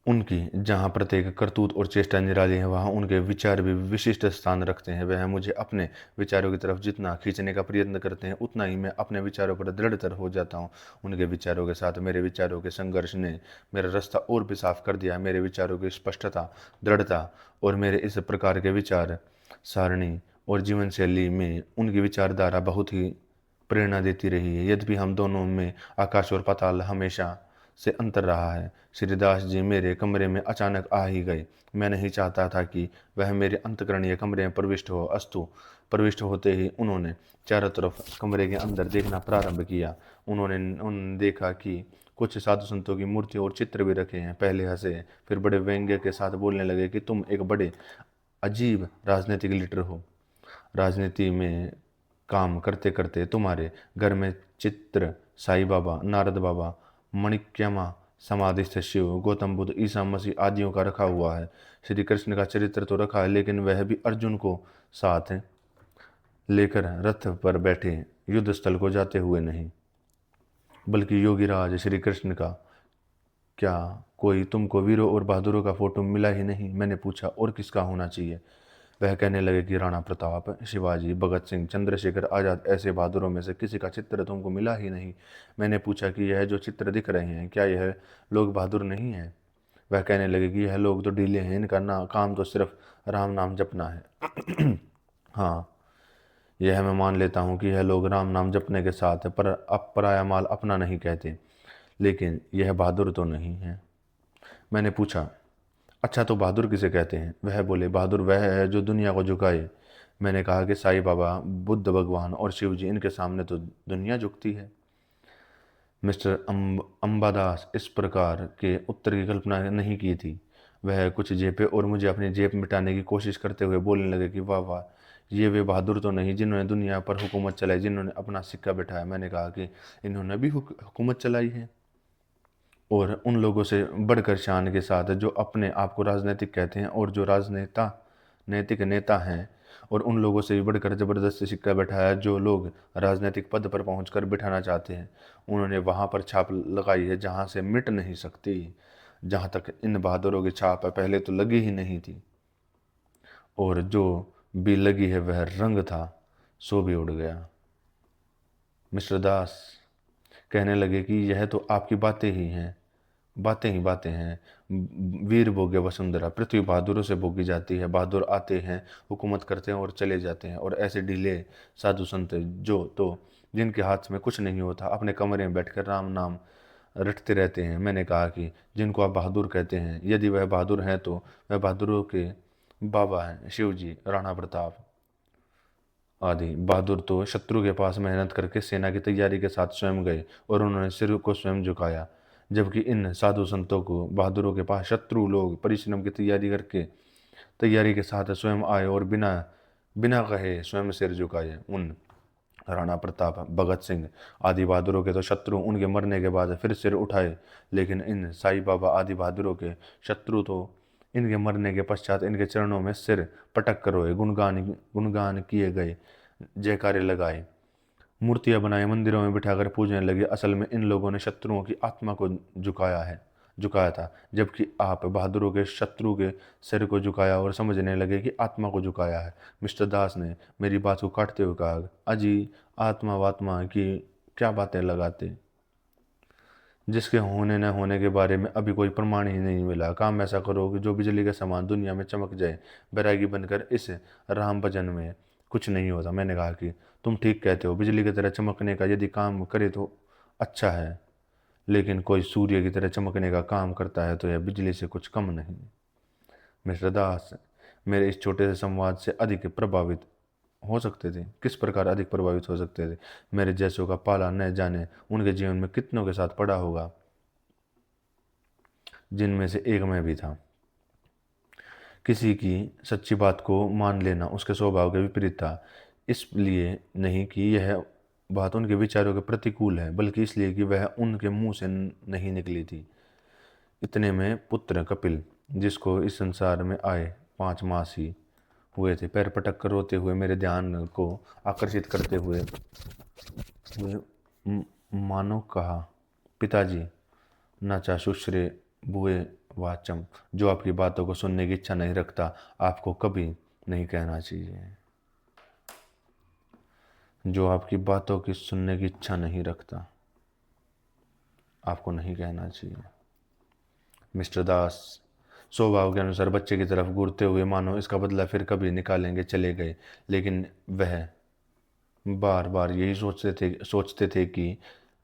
उनकी जहाँ प्रत्येक करतूत और चेष्टा निराली है, वहाँ उनके विचार भी विशिष्ट स्थान रखते हैं। वह मुझे अपने विचारों की तरफ जितना खींचने का प्रयत्न करते हैं, उतना ही मैं अपने विचारों पर दृढ़तर हो जाता हूँ। उनके विचारों के साथ मेरे विचारों के संघर्ष ने मेरा रास्ता और भी साफ कर दिया। मेरे विचारों की स्पष्टता, दृढ़ता और मेरे इस प्रकार के विचार सारणी और जीवन शैली में उनकी विचारधारा बहुत ही प्रेरणा देती रही है। यद्यपि हम दोनों में आकाश और पाताल हमेशा से अंतर रहा है। श्रीदास जी मेरे कमरे में अचानक आ ही गए। मैं नहीं चाहता था कि वह मेरे अंतःकरणीय कमरे में प्रविष्ट हो, अस्तु प्रविष्ट होते ही उन्होंने चारों तरफ कमरे के अंदर देखना प्रारंभ किया। उन्होंने देखा कि कुछ साधु संतों की मूर्ति और चित्र भी रखे हैं। पहले हंसे, फिर बड़े व्यंग्य के साथ बोलने लगे कि तुम एक बड़े अजीब राजनीतिक लीडर हो। राजनीति में काम करते करते तुम्हारे घर में चित्र साईं बाबा, नारद बाबा, मणिक्यमा समाधिस्थ शिव, गौतम बुद्ध, ईसा मसीह आदियों का रखा हुआ है। श्री कृष्ण का चरित्र तो रखा है, लेकिन वह भी अर्जुन को साथ लेकर रथ पर बैठे युद्ध स्थल को जाते हुए नहीं, बल्कि योगीराज श्री कृष्ण का। क्या कोई तुमको वीरों और बहादुरों का फोटो मिला ही नहीं? मैंने पूछा, और किसका होना चाहिए? वह कहने लगे कि राणा प्रताप, शिवाजी, भगत सिंह, चंद्रशेखर आजाद, ऐसे बहादुरों में से किसी का चित्र तुमको मिला ही नहीं। मैंने पूछा कि यह जो चित्र दिख रहे हैं, क्या यह लोग बहादुर नहीं हैं? वह कहने लगे कि यह लोग तो ढीले हैं, इनका काम तो सिर्फ राम नाम जपना है। हाँ, यह मैं मान लेता हूँ कि यह लोग राम नाम जपने के साथ पर पराया माल अपना नहीं कहते, लेकिन यह बहादुर तो नहीं है। मैंने पूछा, अच्छा तो बहादुर किसे कहते हैं? वह बोले, बहादुर वह है जो दुनिया को झुकाए। मैंने कहा कि साईं बाबा, बुद्ध भगवान और शिव जी, इनके सामने तो दुनिया झुकती है। मिस्टर अंबादास इस प्रकार के उत्तर की कल्पना नहीं की थी। वह कुछ जेबे और मुझे अपनी जेब मिटाने की कोशिश करते हुए बोलने लगे कि वाह वाह, ये वे बहादुर तो नहीं जिन्होंने दुनिया पर हुकूमत चलाई, जिन्होंने अपना सिक्का बिठाया। मैंने कहा कि इन्होंने भी हुकूमत चलाई है, और उन लोगों से बढ़कर शान के साथ जो अपने आप को राजनीतिक कहते हैं और जो राजनेता नैतिक नेता हैं, और उन लोगों से भी बढ़कर ज़बरदस्ती सिक्का बैठाया जो लोग राजनीतिक पद पर पहुंचकर बिठाना चाहते हैं। उन्होंने वहां पर छाप लगाई है जहां से मिट नहीं सकती। जहां तक इन बहादुरों की छाप है, पहले तो लगी ही नहीं थी, और जो भी लगी है वह रंग था, सो भी उड़ गया। मिस्टर दास कहने लगे कि यह तो आपकी बातें ही हैं, बातें हैं। वीर भोग्य वसुंधरा पृथ्वी बहादुरों से भोगी जाती है। बहादुर आते हैं, हुकूमत करते हैं और चले जाते हैं, और ऐसे ढीले साधु संत जो तो जिनके हाथ में कुछ नहीं होता, अपने कमरे में बैठकर राम नाम रटते रहते हैं। मैंने कहा कि जिनको आप बहादुर कहते हैं, यदि वह बहादुर हैं तो वह बहादुरों के बाबा हैं, शिव जी, राणा प्रताप। आदि बहादुर तो शत्रु के पास मेहनत करके सेना की तैयारी के साथ स्वयं गए और उन्होंने सिर को स्वयं झुकाया, जबकि इन साधु संतों को बहादुरों के पास शत्रु लोग परिश्रम की तैयारी के साथ स्वयं आए और बिना बिना कहे स्वयं सिर झुकाए। उन राणा प्रताप, भगत सिंह आदि बहादुरों के तो शत्रु उनके मरने के बाद फिर सिर उठाए, लेकिन इन साईं बाबा आदि बहादुरों के शत्रु तो इनके मरने के पश्चात इनके चरणों में सिर पटक कर रोए, गुणगान गुणगान किए गए, जयकारे लगाए, मूर्तियां बनाए, मंदिरों में बिठाकर पूजने लगे। असल में इन लोगों ने शत्रुओं की आत्मा को झुकाया था, जबकि आप बहादुरों के शत्रु के सिर को झुकाया और समझने लगे कि आत्मा को झुकाया है। मिस्टर दास ने मेरी बात को काटते हुए कहा, अजी आत्मा वात्मा की क्या बातें लगाते, जिसके होने न होने के बारे में अभी कोई प्रमाण ही नहीं मिला। काम ऐसा करो कि जो बिजली के समान दुनिया में चमक जाए। बैरागी बनकर इस राम भजन में कुछ नहीं होता। मैंने कहा कि तुम ठीक कहते हो, बिजली की तरह चमकने का यदि काम करे तो अच्छा है, लेकिन कोई सूर्य की तरह चमकने का काम करता है तो यह बिजली से कुछ कम नहीं। मिस्टर दास मेरे इस छोटे से संवाद से अधिक प्रभावित हो सकते थे। किस प्रकार अधिक प्रभावित हो सकते थे? मेरे जैसों का पाला न जाने उनके जीवन में कितनों के साथ पड़ा होगा, जिनमें से एक मैं भी था। किसी की सच्ची बात को मान लेना उसके स्वभाव के विपरीत था, इसलिए नहीं कि यह बात उनके विचारों के प्रतिकूल है, बल्कि इसलिए कि वह उनके मुंह से नहीं निकली थी। इतने में पुत्र कपिल, जिसको इस संसार में आए 5 मास ही हुए थे, पैर पटक कर रोते हुए मेरे ध्यान को आकर्षित करते हुए मानो कहा, पिताजी न चाशुश्रे बुए वाचम, जो आपकी बातों को सुनने की इच्छा नहीं रखता, आपको कभी नहीं कहना चाहिए। जो आपकी बातों की सुनने की इच्छा नहीं रखता, आपको नहीं कहना चाहिए। मिस्टर दास स्वभाव के अनुसार बच्चे की तरफ घूरते हुए मानो इसका बदला फिर कभी निकालेंगे चले गए, लेकिन वह बार बार यही सोचते थे कि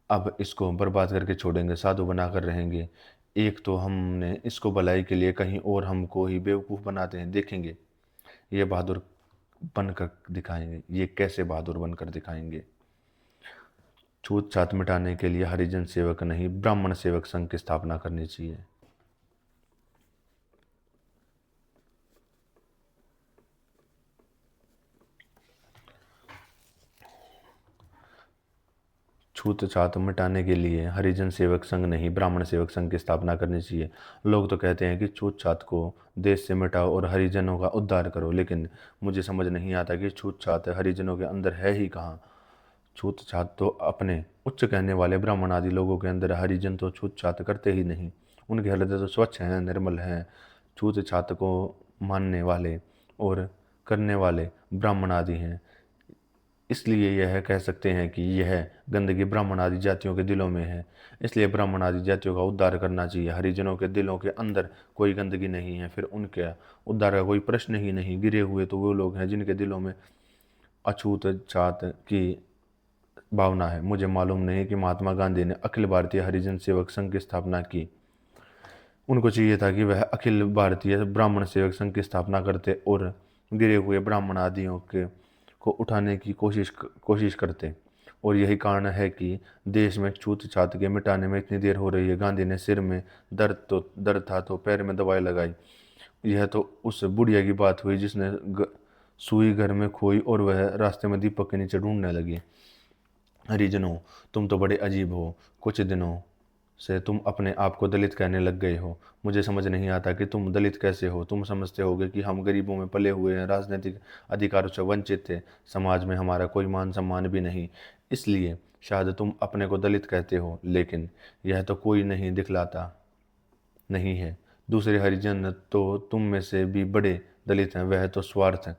अब इसको बर्बाद करके छोड़ेंगे, साधु बनाकर रहेंगे। एक तो हमने इसको भलाई के लिए कहीं और हमको ही बेवकूफ़ बनाते हैं, देखेंगे ये बहादुर बनकर दिखाएंगे, ये कैसे बहादुर बनकर दिखाएंगे। छूत छात मिटाने के लिए हरिजन सेवक नहीं, ब्राह्मण सेवक संघ की स्थापना करनी चाहिए। छूत छात मिटाने के लिए हरिजन सेवक संघ नहीं, ब्राह्मण सेवक संघ की स्थापना करनी चाहिए। लोग तो कहते हैं कि छूत छात को देश से मिटाओ और हरिजनों का उद्धार करो, लेकिन मुझे समझ नहीं आता कि छूत छात हरिजनों के अंदर है ही कहाँ। छूत छात तो अपने उच्च कहने वाले ब्राह्मण आदि लोगों के अंदर, हरिजन तो छूत छात करते ही नहीं। उनके हृदय तो स्वच्छ हैं, निर्मल हैं। छूत छात को मानने वाले और करने वाले ब्राह्मण आदि हैं, इसलिए यह कह सकते हैं कि यह गंदगी ब्राह्मण आदि जातियों के दिलों में है। इसलिए ब्राह्मण आदि जातियों का उद्धार करना चाहिए। हरिजनों के दिलों के अंदर कोई गंदगी नहीं है, फिर उनके उद्धार का कोई प्रश्न ही नहीं। गिरे हुए तो वो लोग हैं जिनके दिलों में अछूत छात की भावना है। मुझे मालूम नहीं कि महात्मा गांधी ने अखिल भारतीय हरिजन सेवक संघ की स्थापना की। उनको चाहिए था कि वह अखिल भारतीय ब्राह्मण सेवक संघ की स्थापना करते और गिरे हुए ब्राह्मण आदियों के को उठाने की कोशिश करते। और यही कारण है कि देश में छूत छात के मिटाने में इतनी देर हो रही है। गांधी ने सिर में दर्द था तो पैर में दवाई लगाई। यह तो उस बुढ़िया की बात हुई जिसने सुई घर में खोई और वह रास्ते में दीपक के नीचे ढूंढने लगी। हरिजनों, तुम तो बड़े अजीब हो। कुछ दिनों से तुम अपने आप को दलित कहने लग गए हो। मुझे समझ नहीं आता कि तुम दलित कैसे हो। तुम समझते होगे कि हम गरीबों में पले हुए हैं, राजनीतिक अधिकारों से वंचित थे, समाज में हमारा कोई मान सम्मान भी नहीं, इसलिए शायद तुम अपने को दलित कहते हो। लेकिन यह तो कोई नहीं दिखलाता नहीं है। दूसरे हरिजन तो तुम में से भी बड़े दलित हैं। वह तो स्वार्थ है,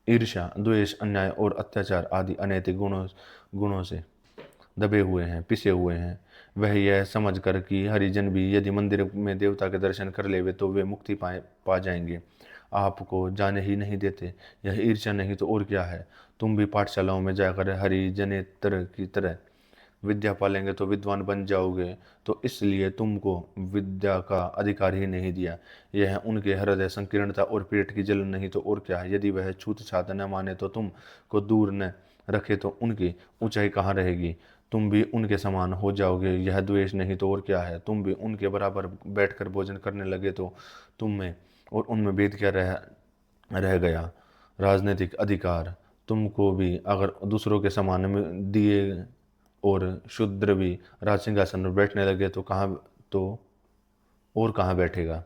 ईर्ष्या, द्वेष, अन्याय और अत्याचार आदि अनैतिक गुणों से दबे हुए हैं, पिसे हुए हैं। वह यह समझ कर कि हरिजन भी यदि मंदिर में देवता के दर्शन कर लेवे तो वे मुक्ति पा जाएंगे, आपको जाने ही नहीं देते। यह ईर्ष्या नहीं तो और क्या है। तुम भी पाठशालाओं में जाकर हरिजनेतर की तरह विद्या पालेंगे तो विद्वान बन जाओगे, तो इसलिए तुमको विद्या का अधिकार ही नहीं दिया। यह है उनके हृदय संकीर्णता और पेट की जलन, नहीं तो और क्या है। यदि वह छूत छात न माने तो तुम को दूर न रखे तो उनकी ऊंचाई कहाँ रहेगी। तुम भी उनके समान हो जाओगे। यह द्वेष नहीं तो और क्या है। तुम भी उनके बराबर बैठकर भोजन करने लगे तो तुम में और उनमें भेद क्या रह गया। राजनीतिक अधिकार तुमको भी अगर दूसरों के समान में दिए और शूद्र भी राज सिंहासन पर बैठने लगे तो और कहाँ बैठेगा।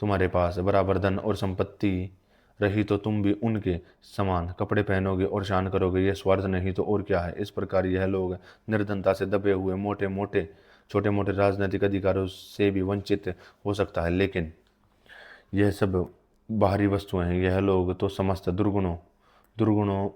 तुम्हारे पास बराबर धन और संपत्ति रही तो तुम भी उनके समान कपड़े पहनोगे और शान करोगे। यह स्वार्थ नहीं तो और क्या है। इस प्रकार यह लोग निर्धनता से दबे हुए छोटे मोटे राजनीतिक अधिकारों से भी वंचित हो सकता है, लेकिन यह सब बाहरी वस्तुएं हैं। यह लोग तो समस्त दुर्गुणों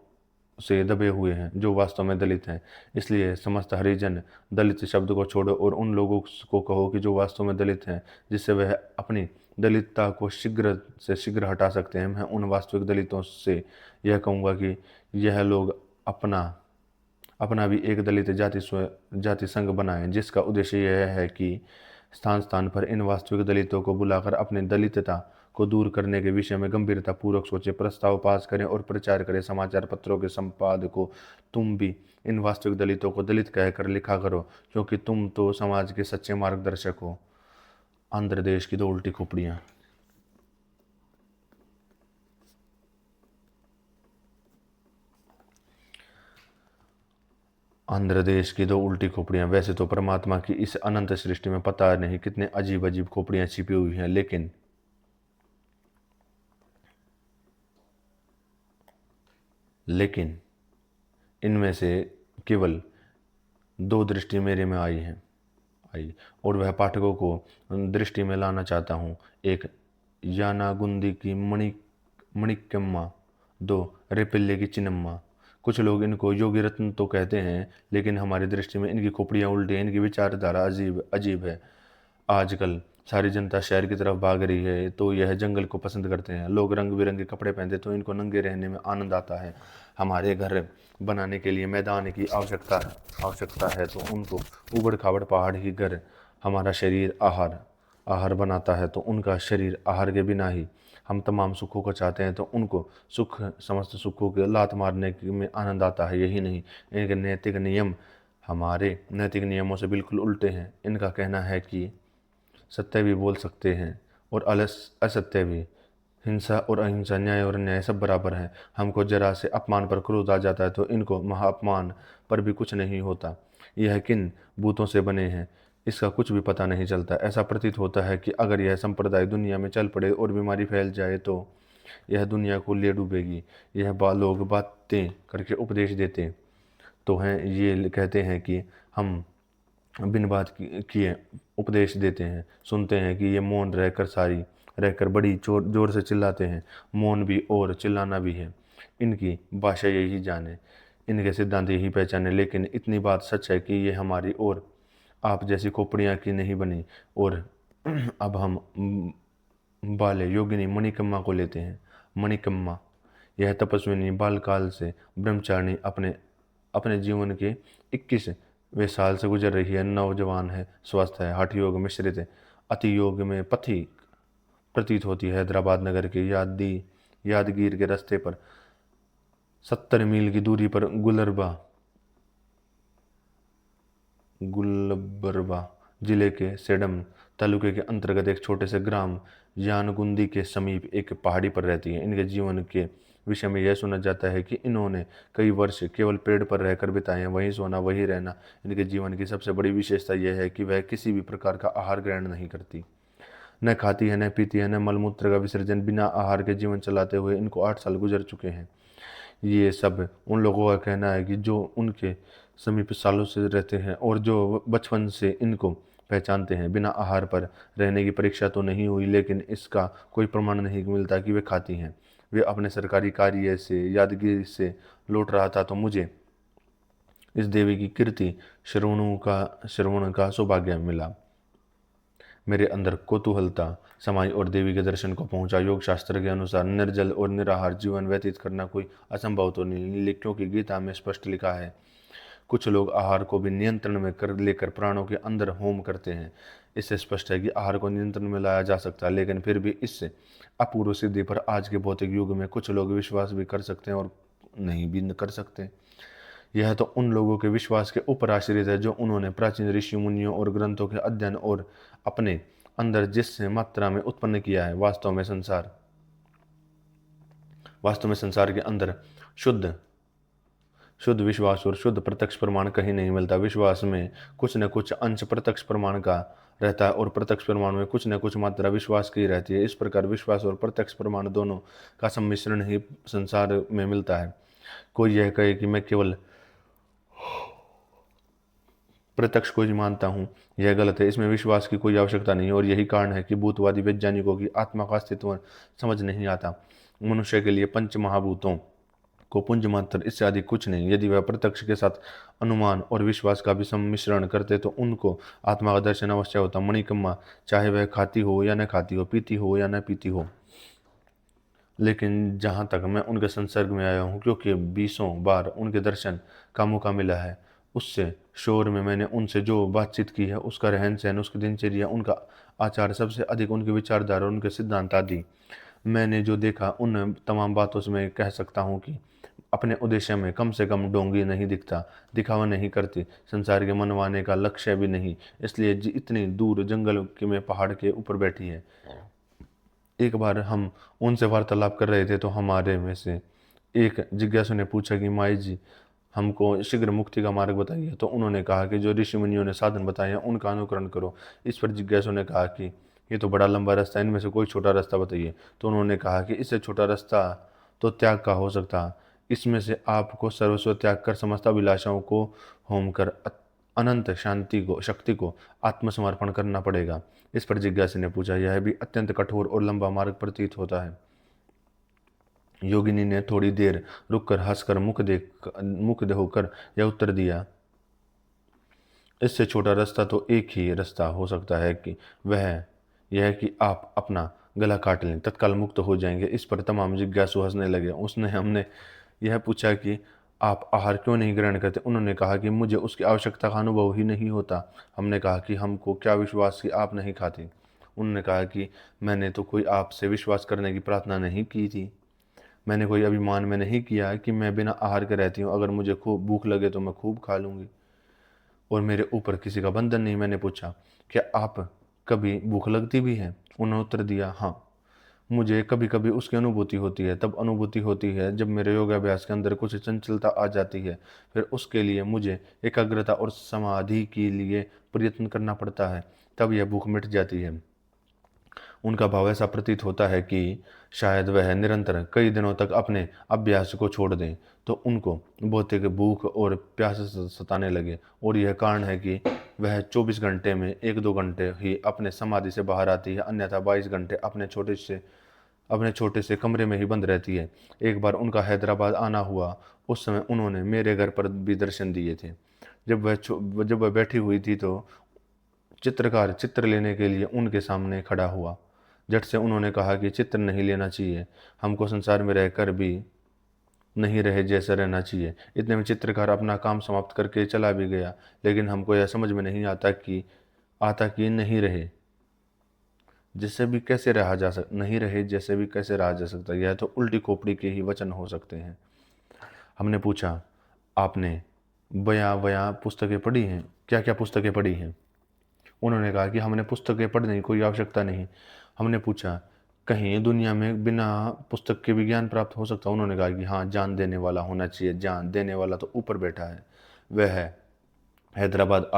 से दबे हुए हैं जो वास्तव में दलित हैं। इसलिए समस्त हरिजन दलित शब्द को छोड़ो और उन लोगों को कहो कि जो वास्तव में दलित हैं, जिससे वह अपनी दलितता को शीघ्र से शीघ्र हटा सकते हैं। मैं उन वास्तविक दलितों से यह कहूँगा कि यह लोग अपना अपना भी एक दलित जाति संघ बनाएं, जिसका उद्देश्य यह है कि स्थान स्थान पर इन वास्तविक दलितों को बुलाकर अपनी दलितता को दूर करने के विषय में गंभीरता पूर्वक सोचे, प्रस्ताव पास करें और प्रचार करें। समाचार पत्रों के संपादकों, तुम भी इन वास्तविक दलितों को दलित कहकर लिखा करो, क्योंकि तुम तो समाज के सच्चे मार्गदर्शक हो। आंध्र देश की 2 उल्टी खोपड़ियां। आंध्र देश की 2 उल्टी खोपड़ियां। वैसे तो परमात्मा की इस अनंत सृष्टि में पता नहीं कितने अजीब अजीब खोपड़ियां छिपी हुई हैं, लेकिन इनमें से केवल 2 दृष्टि मेरे में आई और वह पाठकों को दृष्टि में लाना चाहता हूँ। एक यानागुंदी की मणिकम्मा, 2 रेपल्ले की चिन्नम्मा। कुछ लोग इनको योगी रत्न तो कहते हैं, लेकिन हमारी दृष्टि में इनकी खोपड़ियाँ उल्टी हैं। इनकी विचारधारा अजीब है। आजकल सारी जनता शहर की तरफ भाग रही है तो यह जंगल को पसंद करते हैं। लोग रंग बिरंगे कपड़े पहनते तो इनको नंगे रहने में आनंद आता है। हमारे घर बनाने के लिए मैदान की आवश्यकता है तो उनको उबड़ खाबड़ पहाड़ ही घर हमारा शरीर आहार बनाता है, तो उनका शरीर आहार के बिना ही हम तमाम सुखों को चाहते हैं, तो उनको समस्त सुखों के लात मारने में आनंद आता है। यही नहीं, इनके नैतिक नियम हमारे नैतिक नियमों से बिल्कुल उल्टे हैं। इनका कहना है कि सत्य भी बोल सकते हैं और असत्य भी। हिंसा और अहिंसा, न्याय और अन्याय सब बराबर हैं। हमको जरा से अपमान पर क्रोध आ जाता है तो इनको महाअपमान पर भी कुछ नहीं होता। यह किन भूतों से बने हैं इसका कुछ भी पता नहीं चलता। ऐसा प्रतीत होता है कि अगर यह संप्रदाय दुनिया में चल पड़े और बीमारी फैल जाए तो यह दुनिया को ले डूबेगी। यह लोग बातें करके उपदेश देते तो हैं, ये कहते हैं कि हम बिन बात किए उपदेश देते हैं। सुनते हैं कि ये मौन रहकर बड़ी जोर से चिल्लाते हैं। मौन भी और चिल्लाना भी है इनकी भाषा, यही जाने, इनके सिद्धांत यही पहचाने। लेकिन इतनी बात सच है कि ये हमारी और आप जैसी खोपड़ियाँ की नहीं बनी। और अब हम बाले योगिनी मणिकम्मा को लेते हैं। मणिकम्मा यह तपस्विनी बालकाल से ब्रह्मचारिणी अपने जीवन के 21वें साल से गुजर रही है। नौजवान है, स्वस्थ है, हठ योग मिश्रित अति योग में पथिक प्रतीत होती है। हैदराबाद नगर के यादगीर के रास्ते पर 70 मील की दूरी पर गुलबर्गा जिले के सेडम तालुके के अंतर्गत एक छोटे से ग्राम यानगुंदी के समीप एक पहाड़ी पर रहती है। इनके जीवन के विषय में यह सुना जाता है कि इन्होंने कई वर्ष केवल पेड़ पर रहकर बिताए हैं। वहीं सोना, वहीं रहना इनके जीवन की सबसे बड़ी विशेषता यह है कि वह किसी भी प्रकार का आहार ग्रहण नहीं करती, न खाती है, न पीती है, न मलमूत्र का विसर्जन। बिना आहार के जीवन चलाते हुए इनको 8 साल गुजर चुके हैं। ये सब उन लोगों का कहना है कि जो उनके समीप सालों से रहते हैं और जो बचपन से इनको पहचानते हैं। बिना आहार पर रहने की परीक्षा तो नहीं हुई, लेकिन इसका कोई प्रमाण नहीं मिलता कि वे खाती हैं। वे अपने सरकारी कार्य से यादगिरी से लौट रहा था तो मुझे इस देवी की कीर्ति श्रवण का सौभाग्य मिला। मेरे अंदर कौतूहलता समाई और देवी के दर्शन को पहुंचा। योग शास्त्र के अनुसार निर्जल और निराहार जीवन व्यतीत करना कोई असंभव तो नहीं, क्योंकि गीता में स्पष्ट लिखा है, कुछ लोग आहार को भी नियंत्रण में कर लेकर प्राणों के अंदर होम करते हैं। इससे स्पष्ट है कि आहार को नियंत्रण में लाया जा सकता है, लेकिन फिर भी इससे अपूर्व सिद्धि पर आज के भौतिक युग में कुछ लोग विश्वास भी कर सकते हैं और नहीं भी कर सकते। यह तो उन लोगों के विश्वास के ऊपर आश्रित है जो उन्होंने प्राचीन ऋषि मुनियों और ग्रंथों के अध्ययन और अपने अंदर जिस मात्रा में उत्पन्न किया है। वास्तव में संसार के अंदर शुद्ध शुद्ध विश्वास और शुद्ध प्रत्यक्ष प्रमाण कहीं नहीं मिलता। विश्वास में कुछ न कुछ अंश प्रत्यक्ष प्रमाण का रहता है और प्रत्यक्ष प्रमाण में कुछ न कुछ मात्रा विश्वास की रहती है। इस प्रकार विश्वास और प्रत्यक्ष प्रमाण दोनों का सम्मिश्रण ही संसार में मिलता है। कोई यह कहे कि मैं केवल प्रत्यक्ष को ही मानता हूँ, यह गलत है। इसमें विश्वास की कोई आवश्यकता नहीं और यही कारण है कि भूतवादी वैज्ञानिकों की आत्मा का अस्तित्व समझ नहीं आता। मनुष्य के लिए पंच महाभूतों को पुंज मात्र, इससे अधिक कुछ नहीं। यदि वह प्रत्यक्ष के साथ अनुमान और विश्वास का भी सम्मिश्रण करते तो उनको आत्मा का दर्शन अवश्य होता। मणिकम्मा चाहे वह खाती हो या न खाती हो, पीती हो या न पीती हो, लेकिन जहाँ तक मैं उनके संसर्ग में आया हूँ, क्योंकि 20 बार उनके दर्शन का मौका मिला है, उससे शोर में मैंने उनसे जो बातचीत की है, उसका रहन सहन, उसकी दिनचर्या, उनका आचार, सबसे अधिक उनकी विचारधारा, उनके सिद्धांत आदि मैंने जो देखा, उन तमाम बातों से मैं कह सकता हूँ कि अपने उद्देश्य में कम से कम डोंगी नहीं दिखता, दिखावा नहीं करती, संसार के मनवाने का लक्ष्य भी नहीं, इसलिए इतनी दूर जंगल के में पहाड़ के ऊपर बैठी है। एक बार हम उनसे वार्तालाप कर रहे थे तो हमारे में से एक जिज्ञासु ने पूछा कि माई जी, हमको शीघ्र मुक्ति का मार्ग बताइए। तो उन्होंने कहा कि जो ऋषि मुनियों ने साधन बताए हैं उनका अनुकरण करो। इस पर जिज्ञासु ने कहा कि ये तो बड़ा लंबा रास्ता है, इनमें से कोई छोटा रास्ता बताइए। तो उन्होंने कहा कि इससे छोटा रास्ता तो त्याग का हो सकता, इसमें से आपको सर्वस्व त्याग कर समस्त अभिलाषाओं को होम कर अनंत शक्ति को आत्मसमर्पण करना पड़ेगा। इस पर जिज्ञासु ने पूछा, यह भी अत्यंत कठोर और लंबा मार्ग प्रतीत होता है। योगिनी ने थोड़ी देर रुककर हंसकर मुख होकर यह उत्तर दिया, इससे छोटा रास्ता तो एक ही रास्ता हो सकता है कि वह यह कि आप अपना गला काट लें, तत्काल मुक्त हो जाएंगे। इस पर तमाम जिज्ञासु हंसने लगे। उसने हमने यह पूछा कि आप आहार क्यों नहीं ग्रहण करते। उन्होंने कहा कि मुझे उसकी आवश्यकता का अनुभव ही नहीं होता। हमने कहा कि हमको क्या विश्वास कि आप नहीं खाते। उन्होंने कहा कि मैंने तो कोई आपसे विश्वास करने की प्रार्थना नहीं की थी, मैंने कोई अभिमान में नहीं किया कि मैं बिना आहार के रहती हूँ, अगर मुझे खूब भूख लगे तो मैं खूब खा लूँगी और मेरे ऊपर किसी का बंधन नहीं। मैंने पूछा, क्या आप कभी भूख लगती भी है। उन्होंने उत्तर दिया, हाँ, मुझे कभी कभी उसकी अनुभूति होती है। तब अनुभूति होती है जब मेरे योगाभ्यास के अंदर कुछ चंचलता आ जाती है, फिर उसके लिए मुझे एकाग्रता और समाधि के लिए प्रयत्न करना पड़ता है, तब यह भूख मिट जाती है। उनका भाव ऐसा प्रतीत होता है कि शायद वह निरंतर कई दिनों तक अपने अभ्यास को छोड़ दें तो उनको भौतिक भूख और प्यास सताने लगे, और यह कारण है कि वह 24 घंटे में 1-2 घंटे ही अपने समाधि से बाहर आती है, अन्यथा 22 घंटे अपने छोटे से कमरे में ही बंद रहती है। एक बार उनका हैदराबाद आना हुआ, उस समय उन्होंने मेरे घर पर भी दर्शन दिए थे। जब वह बैठी हुई थी तो चित्रकार चित्र लेने के लिए उनके सामने खड़ा हुआ। झट से उन्होंने कहा कि चित्र नहीं लेना चाहिए, हमको संसार में रहकर भी नहीं रहे जैसा रहना चाहिए। इतने में चित्रकार अपना काम समाप्त करके चला भी गया, लेकिन हमको यह समझ में नहीं आता कि नहीं रहे जैसे भी कैसे रहा जा सकता। यह तो उल्टी खोपड़ी के ही वचन हो सकते हैं। हमने पूछा, आपने बयां बयां पुस्तकें पढ़ी हैं, क्या क्या पुस्तकें पढ़ी हैं। उन्होंने कहा कि हमने पुस्तकें पढ़ने की कोई आवश्यकता नहीं। हमने पूछा, कहीं दुनिया में बिना पुस्तक के विज्ञान प्राप्त हो सकता। उन्होंने कहा कि हाँ, ज्ञान देने वाला होना चाहिए। ज्ञान देने वाला तो ऊपर बैठा है। वह हैदराबाद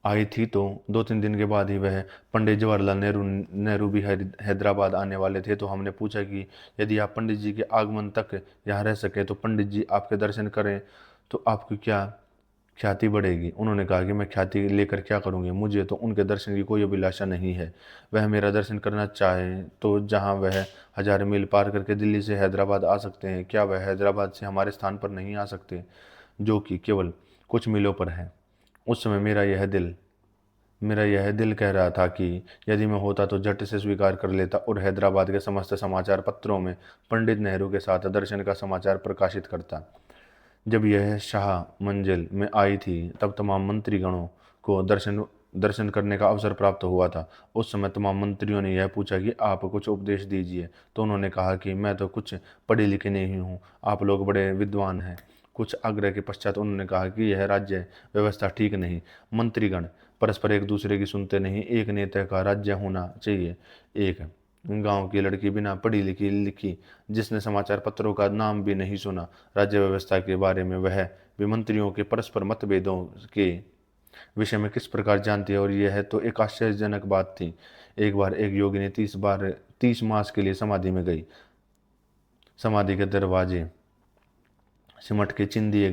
आई थी तो 2-3 दिन के बाद ही वह पंडित जवाहरलाल नेहरू भी हैदराबाद आने वाले थे। तो हमने पूछा कि यदि आप पंडित जी के आगमन तक यहाँ रह सके तो पंडित जी आपके दर्शन करें तो आपकी क्या ख्याति बढ़ेगी। उन्होंने कहा कि मैं ख्याति लेकर क्या करूँगी, मुझे तो उनके दर्शन की कोई अभिलाषा नहीं है। वह मेरा दर्शन करना चाहे तो जहाँ वह 1000 मील पार करके दिल्ली से हैदराबाद आ सकते हैं, क्या वह हैदराबाद से हमारे स्थान पर नहीं आ सकते, जो कि केवल कुछ मीलों पर है। उस समय मेरा यह दिल कह रहा था कि यदि मैं होता तो झट से स्वीकार कर लेता और हैदराबाद के समस्त समाचार पत्रों में पंडित नेहरू के साथ दर्शन का समाचार प्रकाशित करता। जब यह शाह मंजिल में आई थी तब तमाम मंत्रीगणों को दर्शन दर्शन करने का अवसर प्राप्त हुआ था। उस समय तमाम मंत्रियों ने यह पूछा कि आप कुछ उपदेश दीजिए, तो उन्होंने कहा कि मैं तो कुछ पढ़े लिखे नहीं हूँ, आप लोग बड़े विद्वान हैं। कुछ आग्रह के पश्चात उन्होंने कहा कि यह राज्य व्यवस्था ठीक नहीं। मंत्रीगण परस्पर एक दूसरे की सुनते नहीं। एक नेता का राज्य होना चाहिए। एक गांव की लड़की बिना पढ़ी लिखी लिखी, जिसने समाचार पत्रों का नाम भी नहीं सुना, राज्य व्यवस्था के बारे में वह भी मंत्रियों के परस्पर मतभेदों के विषय में किस प्रकार जानती है। और यह तो एक आश्चर्यजनक बात थी। एक बार एक योगी ने 30 मास के लिए समाधि में गई। समाधि के दरवाजे सिमट के चिन दिए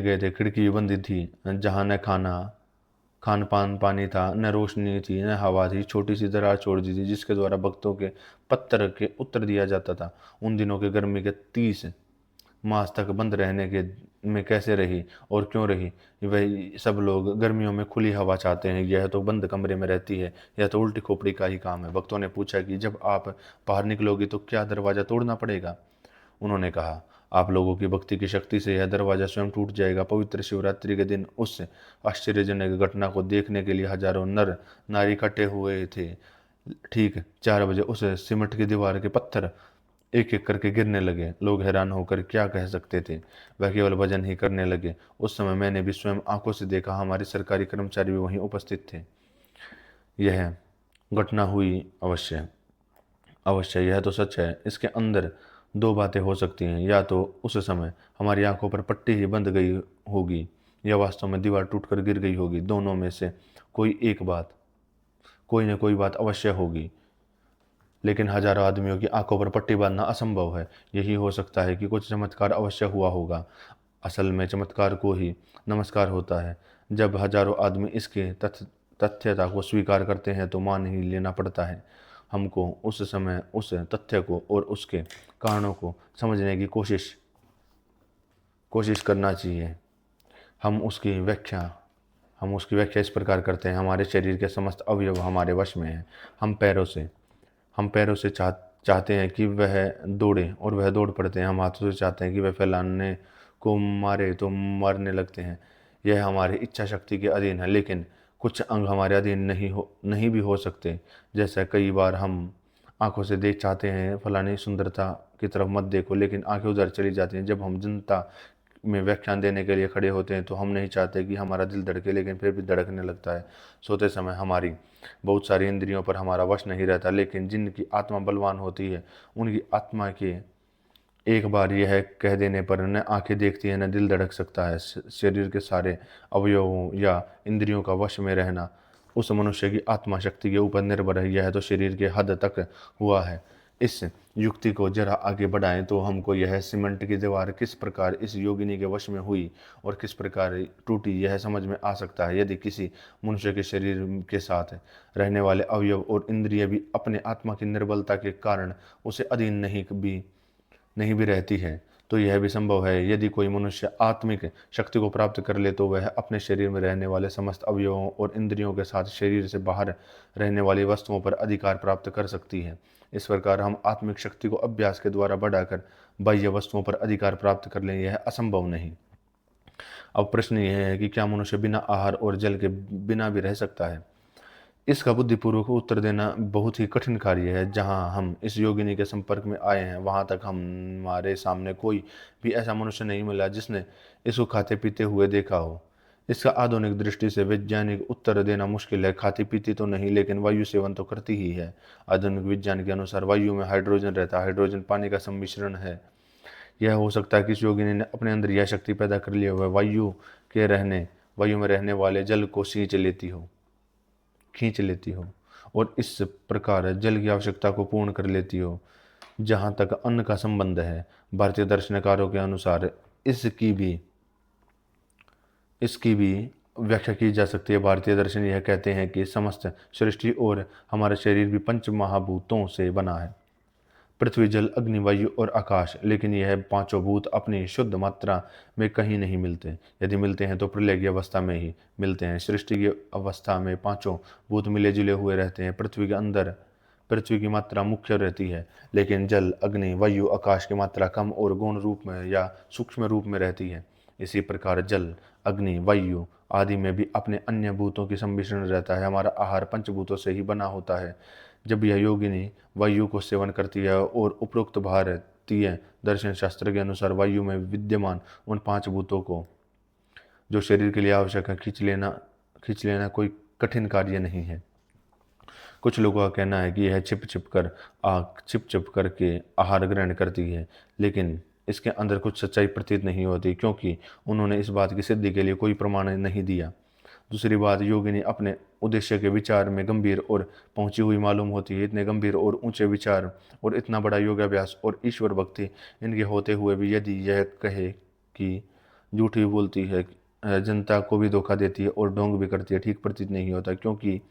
गए थे। खिड़की बंद थी। जहाँ न खान पान पानी था, न रोशनी थी, न हवा थी। छोटी सी दरार छोड़ दी थी जिसके द्वारा भक्तों के पत्थर के उत्तर दिया जाता था। उन दिनों के गर्मी के 30 मास तक बंद रहने के में कैसे रही और क्यों रही। वही सब लोग गर्मियों में खुली हवा चाहते हैं, यह तो बंद कमरे में रहती है। यह तो उल्टी खोपड़ी का ही काम है। भक्तों ने पूछा कि जब आप बाहर निकलोगी तो क्या दरवाज़ा तोड़ना पड़ेगा। उन्होंने कहा, आप लोगों की भक्ति की शक्ति से यह दरवाजा स्वयं टूट जाएगा। पवित्र शिवरात्रि के दिन उस आश्चर्यजनक घटना को देखने के लिए हजारों नर नारी इकट्ठे हुए थे। ठीक 4 बजे उस सीमेंट की दीवार के पत्थर एक एक करके गिरने लगे। लोग हैरान होकर क्या कह सकते थे, वह केवल भजन ही करने लगे। उस समय मैंने भी स्वयं आंखों से देखा, हमारे सरकारी कर्मचारी भी वहीं उपस्थित थे। यह घटना हुई अवश्य अवश्य, यह तो सच है। इसके अंदर दो बातें हो सकती हैं, या तो उस समय हमारी आंखों पर पट्टी ही बंध गई होगी, या वास्तव में दीवार टूटकर गिर गई होगी। दोनों में से कोई न कोई बात अवश्य होगी। लेकिन हजारों आदमियों की आंखों पर पट्टी बांधना असंभव है। यही हो सकता है कि कुछ चमत्कार अवश्य हुआ होगा। असल में चमत्कार को ही नमस्कार होता है। जब हजारों आदमी इसके तथ्यता को स्वीकार करते हैं तो मान ही लेना पड़ता है। हमको उस समय उस तथ्य को और उसके कारणों को समझने की कोशिश करना चाहिए। हम उसकी व्याख्या इस प्रकार करते हैं। हमारे शरीर के समस्त अवयव हमारे वश में हैं। हम पैरों से चाहते हैं कि वह दौड़े और वह दौड़ पड़ते हैं। हम हाथों से चाहते हैं कि वह फैलाने को मारे तो मारने लगते हैं। यह हमारी इच्छा शक्ति के अधीन है। लेकिन कुछ अंग हमारे अधीन नहीं भी हो सकते। जैसा कई बार हम आंखों से देख चाहते हैं फलानी सुंदरता की तरफ मत देखो, लेकिन आंखें उधर चली जाती हैं। जब हम जनता में व्याख्यान देने के लिए खड़े होते हैं तो हम नहीं चाहते कि हमारा दिल धड़के, लेकिन फिर भी धड़कने लगता है। सोते समय हमारी बहुत सारी इंद्रियों पर हमारा वश नहीं रहता, लेकिन जिनकी आत्मा बलवान होती है उनकी आत्मा के एक बार यह कह देने पर न आंखें देखती है न दिल धड़क सकता है। शरीर के सारे अवयवों या इंद्रियों का वश में रहना उस मनुष्य की आत्मा शक्ति के ऊपर निर्भर है। यह तो शरीर के हद तक हुआ है। इस युक्ति को जरा आगे बढ़ाएं तो हमको यह सीमेंट की दीवार किस प्रकार इस योगिनी के वश में हुई और किस प्रकार टूटी यह समझ में आ सकता है। यदि किसी मनुष्य के शरीर के साथ रहने वाले अवयव और इंद्रिय भी अपने आत्मा की निर्बलता के कारण उसे अधीन नहीं भी रहती है तो यह भी संभव है। यदि कोई मनुष्य आत्मिक शक्ति को प्राप्त कर ले तो वह अपने शरीर में रहने वाले समस्त अवयवों और इंद्रियों के साथ शरीर से बाहर रहने वाली वस्तुओं पर अधिकार प्राप्त कर सकती है। इस प्रकार हम आत्मिक शक्ति को अभ्यास के द्वारा बढ़ाकर बाह्य वस्तुओं पर अधिकार प्राप्त कर लें, यह असंभव नहीं। अब प्रश्न यह है कि क्या मनुष्य बिना आहार और जल के बिना भी रह सकता है। इसका बुद्धिपूर्वक उत्तर देना बहुत ही कठिन कार्य है। जहाँ हम इस योगिनी के संपर्क में आए हैं वहाँ तक हमारे सामने कोई भी ऐसा मनुष्य नहीं मिला जिसने इसको खाते पीते हुए देखा हो। इसका आधुनिक दृष्टि से वैज्ञानिक उत्तर देना मुश्किल है। खाती पीती तो नहीं, लेकिन वायु सेवन तो करती ही है। आधुनिक विज्ञान के अनुसार वायु में हाइड्रोजन रहता है। हाइड्रोजन पानी का सम्मिश्रण है। यह हो सकता है कि इस योगिनी ने अपने अंदर यह शक्ति पैदा कर लिया हुआ वायु में रहने वाले जल को खींच लेती हो और इस प्रकार जल की आवश्यकता को पूर्ण कर लेती हो। जहाँ तक अन्न का संबंध है, भारतीय दर्शनकारों के अनुसार इसकी भी व्याख्या की जा सकती है। भारतीय दर्शन यह कहते हैं कि समस्त सृष्टि और हमारा शरीर भी पंच महाभूतों से बना है, पृथ्वी, जल, अग्नि, वायु और आकाश। लेकिन यह पांचों भूत अपनी शुद्ध मात्रा में कहीं नहीं मिलते। यदि मिलते हैं तो प्रलय की अवस्था में ही मिलते हैं। सृष्टि की अवस्था में पांचों भूत मिले जुले हुए रहते हैं। पृथ्वी की मात्रा मुख्य रहती है, लेकिन जल, अग्नि, वायु, आकाश की मात्रा कम और गौण रूप में या सूक्ष्म रूप में रहती है। इसी प्रकार जल, अग्नि, वायु आदि में भी अपने अन्य भूतों की सम्मिश्रण रहता है। हमारा आहार पंचभूतों से ही बना होता है। जब यह योगिनी वायु को सेवन करती है और उपरोक्त भारतीय दर्शन शास्त्र के अनुसार वायु में विद्यमान उन पांच भूतों को जो शरीर के लिए आवश्यक है खींच लेना कोई कठिन कार्य नहीं है। कुछ लोगों का कहना है कि यह छिप छिप करके आहार ग्रहण करती है, लेकिन इसके अंदर कुछ सच्चाई प्रतीत नहीं होती, क्योंकि उन्होंने इस बात की सिद्धि के लिए कोई प्रमाण नहीं दिया। दूसरी बात, योगिनी अपने उद्देश्य के विचार में गंभीर और पहुंची हुई मालूम होती है। इतने गंभीर और ऊंचे विचार और इतना बड़ा योगाभ्यास और ईश्वर भक्ति इनके होते हुए भी यदि यह कहे कि झूठी बोलती है, जनता को भी धोखा देती है और ढोंग भी करती है, ठीक प्रतीत नहीं होता, क्योंकि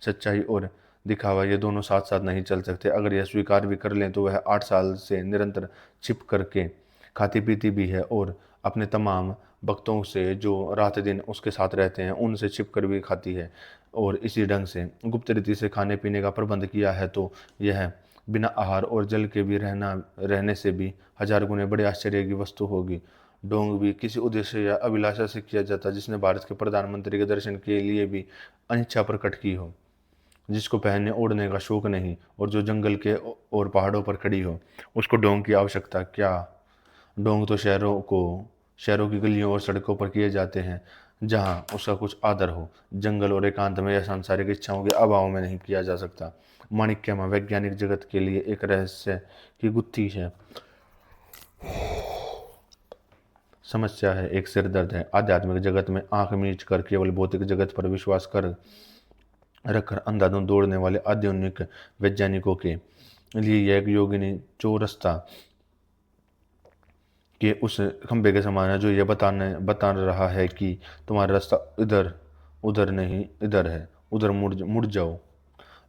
सच्चाई और दिखावा ये दोनों साथ साथ नहीं चल सकते। अगर यह स्वीकार भी कर लें तो वह 8 साल से निरंतर छिप करके खाती पीती भी है और अपने तमाम भक्तों से जो रात दिन उसके साथ रहते हैं उनसे छिप कर भी खाती है और इसी ढंग से गुप्त रीति से खाने पीने का प्रबंध किया है। तो यह बिना आहार और जल के भी रहने से भी 1000 गुने बड़े आश्चर्य की वस्तु होगी। ढोंग भी किसी उद्देश्य या अभिलाषा से किया जाता, जिसने भारत के प्रधानमंत्री के दर्शन के लिए भी अनिच्छा प्रकट की हो, जिसको पहनने ओढ़ने का शौक नहीं और जो जंगल के और पहाड़ों पर खड़ी हो, उसको ढोंग की आवश्यकता क्या। ढोंग तो शहरों की गलियों और सड़कों पर किए जाते हैं, जहाँ उसका कुछ आदर हो। जंगल और एकांत में या सांसारिक इच्छाओं के अभाव में नहीं किया जा सकता। माणिक्यमा वैज्ञानिक जगत के लिए एक रहस्य की गुत्थी है, समस्या है, एक सिर दर्द है। आध्यात्मिक जगत में आंख मीच कर केवल भौतिक जगत पर विश्वास कर रखकर अंधाधुंध दौड़ने वाले आधुनिक वैज्ञानिकों के लिए यह एक योगिनी चौरस्ता के उस खंबे के समान है जो यह बता रहा है कि तुम्हारा रास्ता इधर उधर नहीं, इधर है, उधर मुड़ जाओ।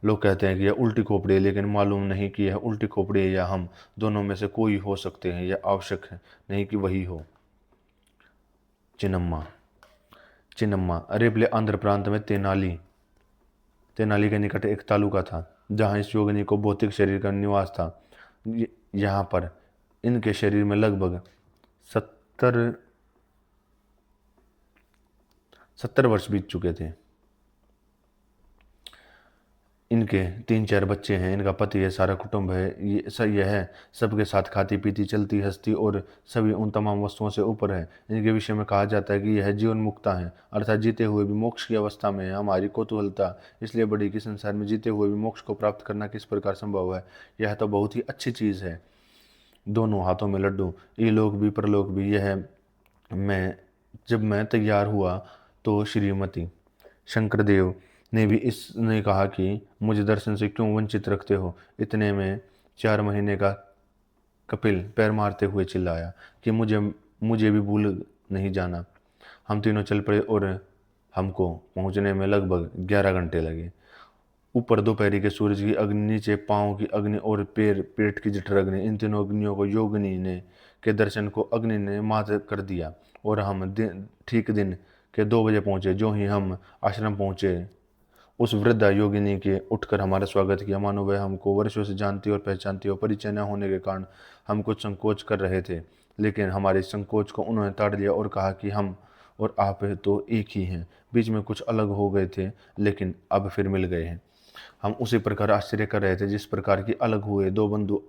लोग कहते हैं कि यह उल्टी खोपड़ी है, लेकिन मालूम नहीं कि यह उल्टी खोपड़ी है या हम दोनों में से कोई हो सकते हैं। यह आवश्यक है नहीं कि वही हो। चिन्नम्मा चिन्नम्मा अरेबले आंध्र प्रांत में तेनाली के निकट एक तालुका था, जहाँ इस योगिनी को भौतिक शरीर का निवास था। यहाँ पर इनके शरीर में लगभग 70 वर्ष बीत चुके थे। इनके 3-4 बच्चे हैं, इनका पति है, सारा कुटुंब है। यह सबके साथ खाती पीती चलती हंसती और सभी उन तमाम वस्तुओं से ऊपर है। इनके विषय में कहा जाता है कि यह जीवन मुक्ता है, अर्थात जीते हुए भी मोक्ष की अवस्था में है। हमारी कौतूहलता इसलिए बढ़ी कि संसार में जीते हुए भी मोक्ष को प्राप्त करना किस प्रकार संभव है। यह तो बहुत ही अच्छी चीज़ है। दोनों हाथों में लड्डू, इलोक भी परलोक भी। जब मैं तैयार हुआ तो श्रीमती शंकरदेव ने भी इसने कहा कि मुझे दर्शन से क्यों वंचित रखते हो। इतने में 4 महीने का कपिल पैर मारते हुए चिल्लाया कि मुझे भी भूल नहीं जाना। हम तीनों चल पड़े और हमको पहुंचने में लगभग 11 घंटे लगे। ऊपर दोपहरी के सूरज की अग्नि, नीचे पाँव की अग्नि और पेट की जठर अग्नि, इन तीनों अग्नियों को योगिनी ने के दर्शन को अग्नि ने मात कर दिया और हम ठीक दिन के 2 बजे पहुंचे। जो ही हम आश्रम पहुंचे, उस वृद्धा योगिनी के उठकर हमारा स्वागत किया, मानो वह हमको वर्षों से जानती और पहचानती हो। परिचय न होने के कारण हम कुछ संकोच कर रहे थे, लेकिन हमारे संकोच को उन्होंने ताड़ दिया और कहा कि हम और आप तो एक ही हैं। बीच में कुछ अलग हो गए थे, लेकिन अब फिर मिल गए हैं। हम उसी प्रकार आश्चर्य कर रहे थे जिस प्रकार की अलग हुए 2 बंधु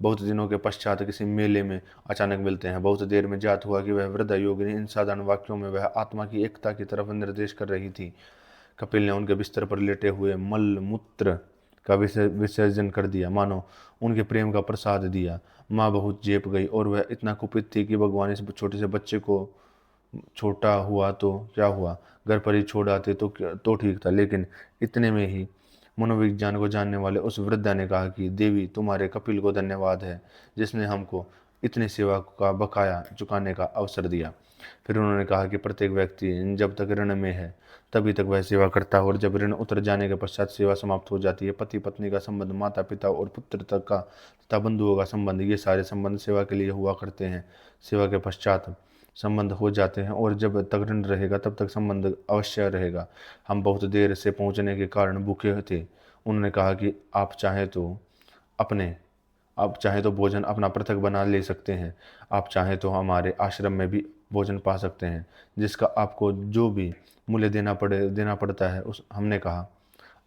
बहुत दिनों के पश्चात किसी मेले में अचानक मिलते हैं। बहुत देर में ज्ञात हुआ कि वह वृद्धा योगिनी इन साधारण वाक्यों में वह आत्मा की एकता की तरफ निर्देश कर रही थी। कपिल ने उनके बिस्तर पर लेटे हुए मल मूत्र का विसर्जन कर दिया, मानो उनके प्रेम का प्रसाद दिया। माँ बहुत जेप गई और वह इतना कुपित थी कि भगवान इस छोटे से बच्चे को, छोटा हुआ तो क्या हुआ, घर पर ही छोड़ आते तो ठीक था। लेकिन इतने में ही मनोविज्ञान को जानने वाले उस वृद्धा ने कहा कि देवी, तुम्हारे कपिल को धन्यवाद है, जिसने हमको इतनी सेवा का बकाया चुकाने का अवसर दिया। फिर उन्होंने कहा कि प्रत्येक व्यक्ति जब तक ऋण में है तभी तक वह सेवा करता है, और जब ऋण उतर जाने के पश्चात सेवा समाप्त हो जाती है। पति पत्नी का संबंध, माता पिता और पुत्र तक का तथा बंधुओं का संबंध, ये सारे संबंध सेवा के लिए हुआ करते हैं। सेवा के पश्चात संबंध हो जाते हैं और जब तक ऋण रहेगा तब तक संबंध अवश्य रहेगा। हम बहुत देर से पहुंचने के कारण भूखे थे उन्होंने कहा कि आप चाहें तो भोजन अपना पृथक बना ले सकते हैं। आप चाहें तो हमारे आश्रम में भी भोजन पा सकते हैं, जिसका आपको जो भी मूल्य देना पड़ता है। उस हमने कहा,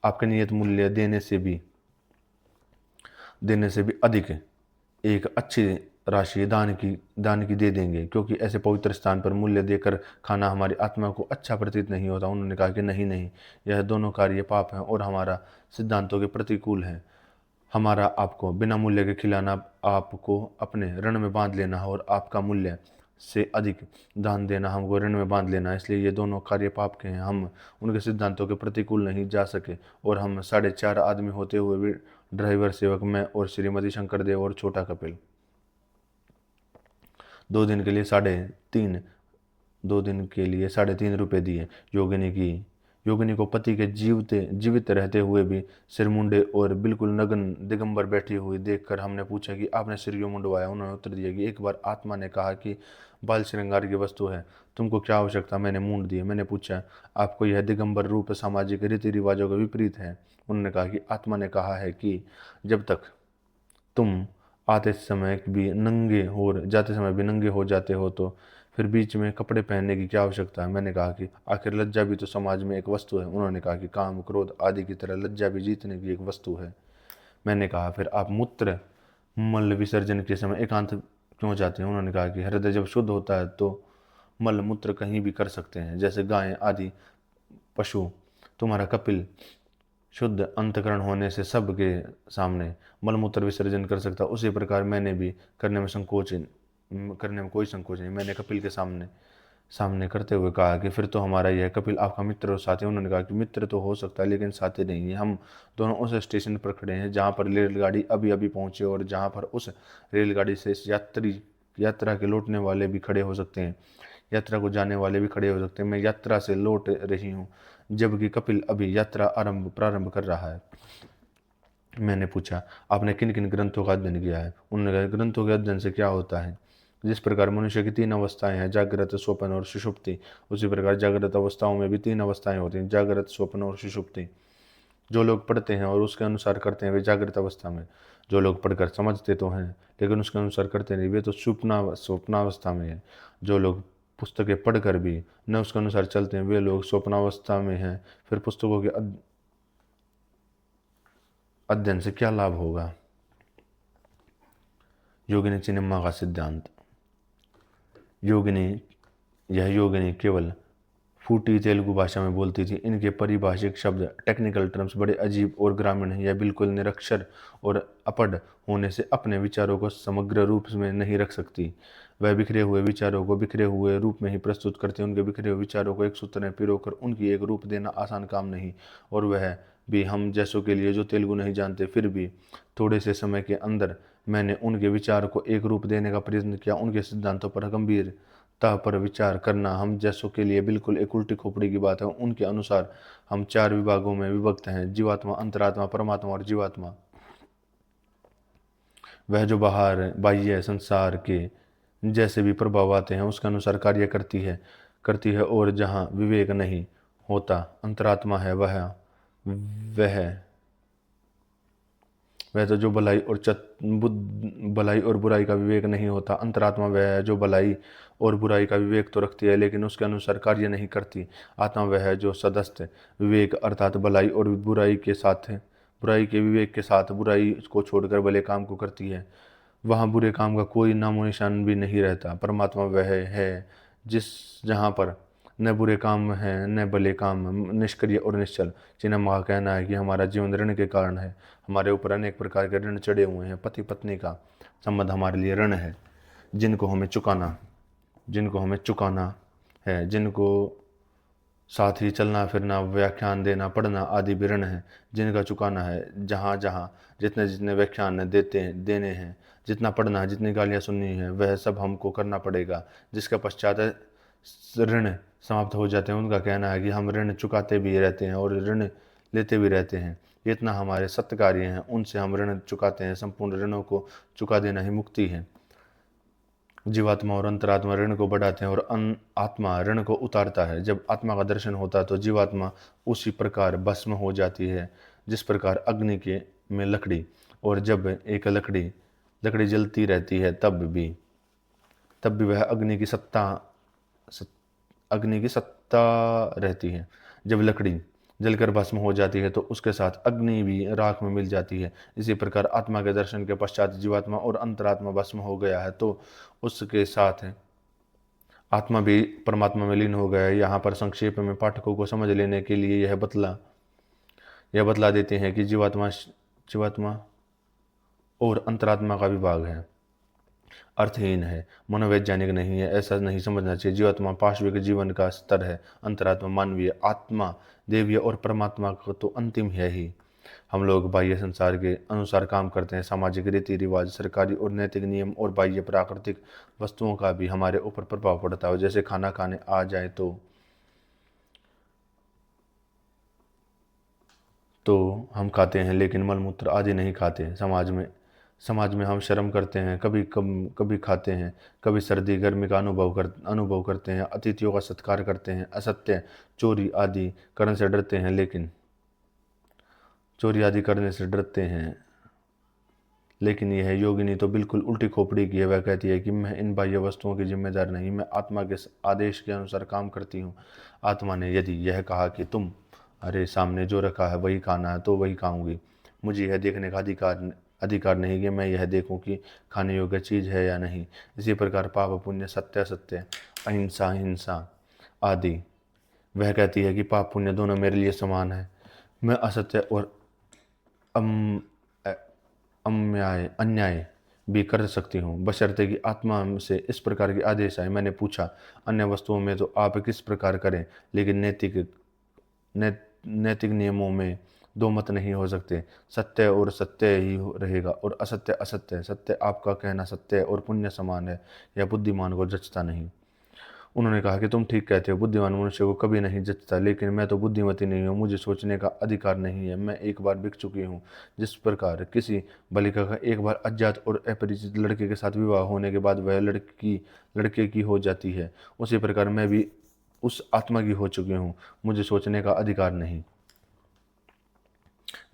आपके नियत मूल्य देने से भी अधिक एक अच्छी राशि दान की दे देंगे, क्योंकि ऐसे पवित्र स्थान पर मूल्य देकर खाना हमारी आत्मा को अच्छा प्रतीत नहीं होता। उन्होंने कहा कि नहीं नहीं, यह दोनों कार्य पाप हैं और हमारा सिद्धांतों के प्रतिकूल है। हमारा आपको बिना मूल्य के खिलाना आपको अपने ऋण में बांध लेना है, और आपका मूल्य से अधिक दान देना हमको ऋण में बांध लेना है। इसलिए ये दोनों कार्य पाप के हैं। हम उनके सिद्धांतों के प्रतिकूल नहीं जा सके, और हम 4.5 आदमी होते हुए भी ड्राइवर सेवक, मैं और श्रीमती शंकरदेव और छोटा कपिल 2 दिन के लिए 3.5 रुपये दिए। योगिनी को पति के जीवित रहते हुए भी सिर मुंडे और बिल्कुल नग्न दिगंबर बैठी हुई देखकर हमने पूछा कि आपने सिर क्यों मुंडवाया। उन्होंने उत्तर दिया कि एक बार आत्मा ने कहा कि बाल श्रृंगार की वस्तु है, तुमको क्या आवश्यकता। मैंने मूंड दिए। मैंने पूछा, आपको यह दिगंबर रूप सामाजिक रीति रिवाजों के विपरीत है। उन्होंने कहा कि आत्मा ने कहा है कि जब तक तुम आते समय भी नंगे और जाते समय भी नंगे हो जाते हो, तो फिर बीच में कपड़े पहनने की क्या आवश्यकता है। मैंने कहा कि आखिर लज्जा भी तो समाज में एक वस्तु है। उन्होंने कहा कि काम क्रोध आदि की तरह लज्जा भी जीतने की एक वस्तु है। मैंने कहा, फिर आप मूत्र मल विसर्जन के समय एकांत क्यों जाते हैं। उन्होंने कहा कि हृदय जब शुद्ध होता है तो मल मूत्र कहीं भी कर सकते हैं, जैसे गायें आदि पशु। तुम्हारा कपिल शुद्ध अंतकरण होने से सबके सामने मलमूत्र विसर्जन कर सकता, उसी प्रकार मैंने भी करने में कोई संकोच नहीं। मैंने कपिल के सामने करते हुए कहा कि फिर तो हमारा यह कपिल आपका मित्र और साथी। उन्होंने कहा कि मित्र तो हो सकता है लेकिन साथी नहीं है। हम दोनों उस स्टेशन पर खड़े हैं जहाँ पर रेलगाड़ी अभी अभी पहुँचे, और जहाँ पर उस रेलगाड़ी से यात्रा के लौटने वाले भी खड़े हो सकते हैं, यात्रा को जाने वाले भी खड़े हो सकते हैं। मैं यात्रा से लौट रही हूँ, जबकि कपिल अभी यात्रा प्रारंभ कर रहा है। मैंने पूछा, आपने किन किन ग्रंथों का अध्ययन किया है। उन्होंने कहा, ग्रंथों के अध्ययन से क्या होता है। जिस प्रकार मनुष्य की 3 अवस्थाएं हैं, जागृत, स्वप्न और सुषुप्ति, उसी प्रकार जागृत अवस्थाओं में भी 3 अवस्थाएं होती हैं, जागृत, स्वप्न और सुषुप्ति। जो लोग पढ़ते हैं और उसके अनुसार करते हैं वे जागृत अवस्था में, जो लोग पढ़कर समझते तो हैं लेकिन उसके अनुसार करते नहीं, वे तो स्वप्नावस्था में है। जो लोग पुस्तकें पढ़कर भी न उसके अनुसार चलते हैं, वे लोग स्वप्नावस्था में हैं। फिर पुस्तकों के अध्ययन से क्या लाभ होगा। योगिनी चिन्मया का सिद्धांत। योगिनी केवल फूटी तेलुगु भाषा में बोलती थी। इनके पारिभाषिक शब्द, टेक्निकल टर्म्स बड़े अजीब और ग्रामीण हैं। यह बिल्कुल निरक्षर और अपढ़ होने से अपने विचारों को समग्र रूप में नहीं रख सकती। वह बिखरे हुए विचारों को बिखरे हुए रूप में ही प्रस्तुत करती। उनके बिखरे हुए विचारों को एक सूत्र में पिरोकर उनकी एक रूप देना आसान काम नहीं, और वह भी हम जैसों के लिए जो तेलुगु नहीं जानते। फिर भी थोड़े से समय के अंदर मैंने उनके विचार को एक रूप देने का प्रयत्न किया। उनके सिद्धांतों पर गंभीरता पर विचार करना हम जैसों के लिए बिल्कुल एक उल्टी खोपड़ी की बात है। उनके अनुसार हम 4 विभागों में विभक्त हैं, जीवात्मा, अंतरात्मा, परमात्मा और जीवात्मा। वह जो बाह्य संसार के जैसे भी प्रभाव आते हैं उसके अनुसार कार्य करती है, और जहाँ विवेक नहीं होता अंतरात्मा है, वह तो जो भलाई और बुराई का विवेक नहीं होता। अंतरात्मा वह है जो भलाई और बुराई का विवेक तो रखती है लेकिन उसके अनुसार कार्य नहीं करती। आत्मा वह है जो सदस्थ विवेक अर्थात भलाई और बुराई के विवेक के साथ बुराई को छोड़कर भले काम को करती है। वहाँ बुरे काम का कोई नामो निशान भी नहीं रहता। परमात्मा वह है जहाँ पर न बुरे काम हैं न भले काम, निष्क्रिय और निश्चल। चिन्मया का कहना है कि हमारा जीवन ऋण के कारण है। हमारे ऊपर अनेक प्रकार के ऋण चढ़े हुए हैं। पति पत्नी का संबंध हमारे लिए ऋण है, जिनको हमें चुकाना है, जिनको साथ ही चलना फिरना, व्याख्यान देना, पढ़ना आदि भी ऋण है जिनका चुकाना है। जहाँ जहाँ जितने व्याख्यान देने हैं, जितना पढ़ना है, जितनी गालियाँ सुननी है, वह सब हमको करना पड़ेगा। जिसका पश्चात ऋण समाप्त हो जाते हैं। उनका कहना है कि हम ऋण चुकाते भी रहते हैं और ऋण लेते भी रहते हैं। इतना हमारे सत्य कार्य हैं, उनसे हम ऋण चुकाते हैं। संपूर्ण ऋणों को चुका देना ही मुक्ति है। जीवात्मा और अंतरात्मा ऋण को बढ़ाते हैं और आत्मा ऋण को उतारता है। जब आत्मा का दर्शन होता है तो जीवात्मा उसी प्रकार भस्म हो जाती है जिस प्रकार अग्नि के में लकड़ी, और जब एक लकड़ी लकड़ी जलती रहती है तब भी वह अग्नि की सत्ता रहती है। जब लकड़ी जलकर भस्म हो जाती है तो उसके साथ अग्नि भी राख में मिल जाती है। इसी प्रकार आत्मा के दर्शन के पश्चात जीवात्मा और अंतरात्मा भस्म हो गया है तो उसके साथ आत्मा भी परमात्मा में लीन हो गया है। यहाँ पर संक्षेप में पाठकों को समझ लेने के लिए यह बतला देते हैं कि जीवात्मा और अंतरात्मा का विभाग है, अर्थहीन है, मनोवैज्ञानिक नहीं है। ऐसा नहीं समझना चाहिए। जीवात्मा पाशविक जीवन का स्तर है, अंतरात्मा मानवीय, आत्मा देवीय और परमात्मा का तो अंतिम है ही। हम लोग बाह्य संसार के अनुसार काम करते हैं। सामाजिक रीति रिवाज, सरकारी और नैतिक नियम और बाह्य प्राकृतिक वस्तुओं का भी हमारे ऊपर प्रभाव पड़ता है। जैसे खाना खाने आ जाए तो हम खाते हैं, लेकिन मलमूत्र आदि नहीं खाते। समाज में हम शर्म करते हैं, कभी खाते हैं, कभी सर्दी गर्मी का अनुभव करते हैं, अतिथियों का सत्कार करते हैं, असत्य चोरी आदि करने से डरते हैं। लेकिन यह योगिनी तो बिल्कुल उल्टी खोपड़ी की है। वह कहती है कि मैं इन बाह्य वस्तुओं की जिम्मेदार नहीं, मैं आत्मा के आदेश के अनुसार काम करती हूँ। आत्मा ने यदि यह कहा कि तुम अरे सामने जो रखा है वही खाना है तो वही खाऊंगी। मुझे यह देखने का अधिकार नहीं कि मैं यह देखूं कि खाने योग्य चीज़ है या नहीं। इसी प्रकार पाप पुण्य, सत्य असत्य, अहिंसा हिंसा आदि। वह कहती है कि पाप पुण्य दोनों मेरे लिए समान है। मैं असत्य और अम अन्याय भी कर सकती हूँ, बशर्ते कि आत्मा से इस प्रकार के आदेश आए। मैंने पूछा, अन्य वस्तुओं में तो आप किस प्रकार करें, लेकिन नैतिक नियमों में दो मत नहीं हो सकते। सत्य और सत्य ही रहेगा और असत्य असत्य है। सत्य आपका कहना सत्य और पुण्य समान है, यह बुद्धिमान को जचता नहीं। उन्होंने कहा कि तुम ठीक कहते हो, बुद्धिमान मनुष्य को कभी नहीं जचता, लेकिन मैं तो बुद्धिमती नहीं हूँ, मुझे सोचने का अधिकार नहीं है। मैं एक बार बिक चुकी हूँ। जिस प्रकार किसी बालिका का एक बार अज्ञात और अपरिचित लड़के के साथ विवाह होने के बाद वह लड़के की हो जाती है, उसी प्रकार मैं भी उस आत्मा की हो चुकी हूँ। मुझे सोचने का अधिकार नहीं।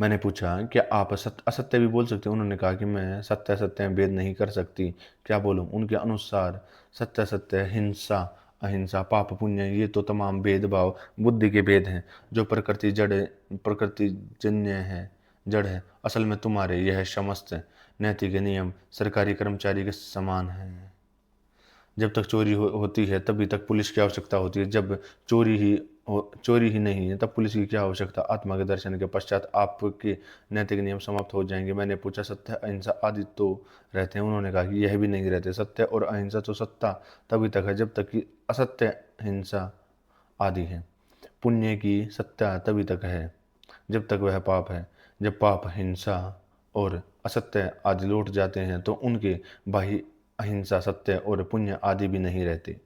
मैंने पूछा, क्या आप असत्य भी बोल सकते हो? उन्होंने कहा कि मैं सत्य असत्य में भेद नहीं कर सकती। क्या बोलूं? उनके अनुसार सत्य असत्य, हिंसा अहिंसा, पाप पुण्य, ये तो तमाम भेदभाव बुद्धि के भेद हैं जो प्रकृति जन्य है, जड़ है। असल में तुम्हारे यह समस्त नैतिक नियम सरकारी कर्मचारी के समान हैं। जब तक चोरी होती है तभी तक पुलिस की आवश्यकता होती है। जब चोरी ही नहीं है तब पुलिस की क्या आवश्यकता? आत्मा के दर्शन के पश्चात आपके नैतिक नियम समाप्त हो जाएंगे। मैंने पूछा, सत्य अहिंसा आदि तो रहते हैं? उन्होंने कहा कि यह भी नहीं रहते। सत्य और अहिंसा तो सत्ता तभी तक है जब तक कि असत्य हिंसा आदि है। पुण्य की सत्ता तभी तक है जब तक वह पाप है। जब पाप, हिंसा और असत्य आदि लौट जाते हैं तो उनके बाही अहिंसा, सत्य और पुण्य आदि भी नहीं रहते।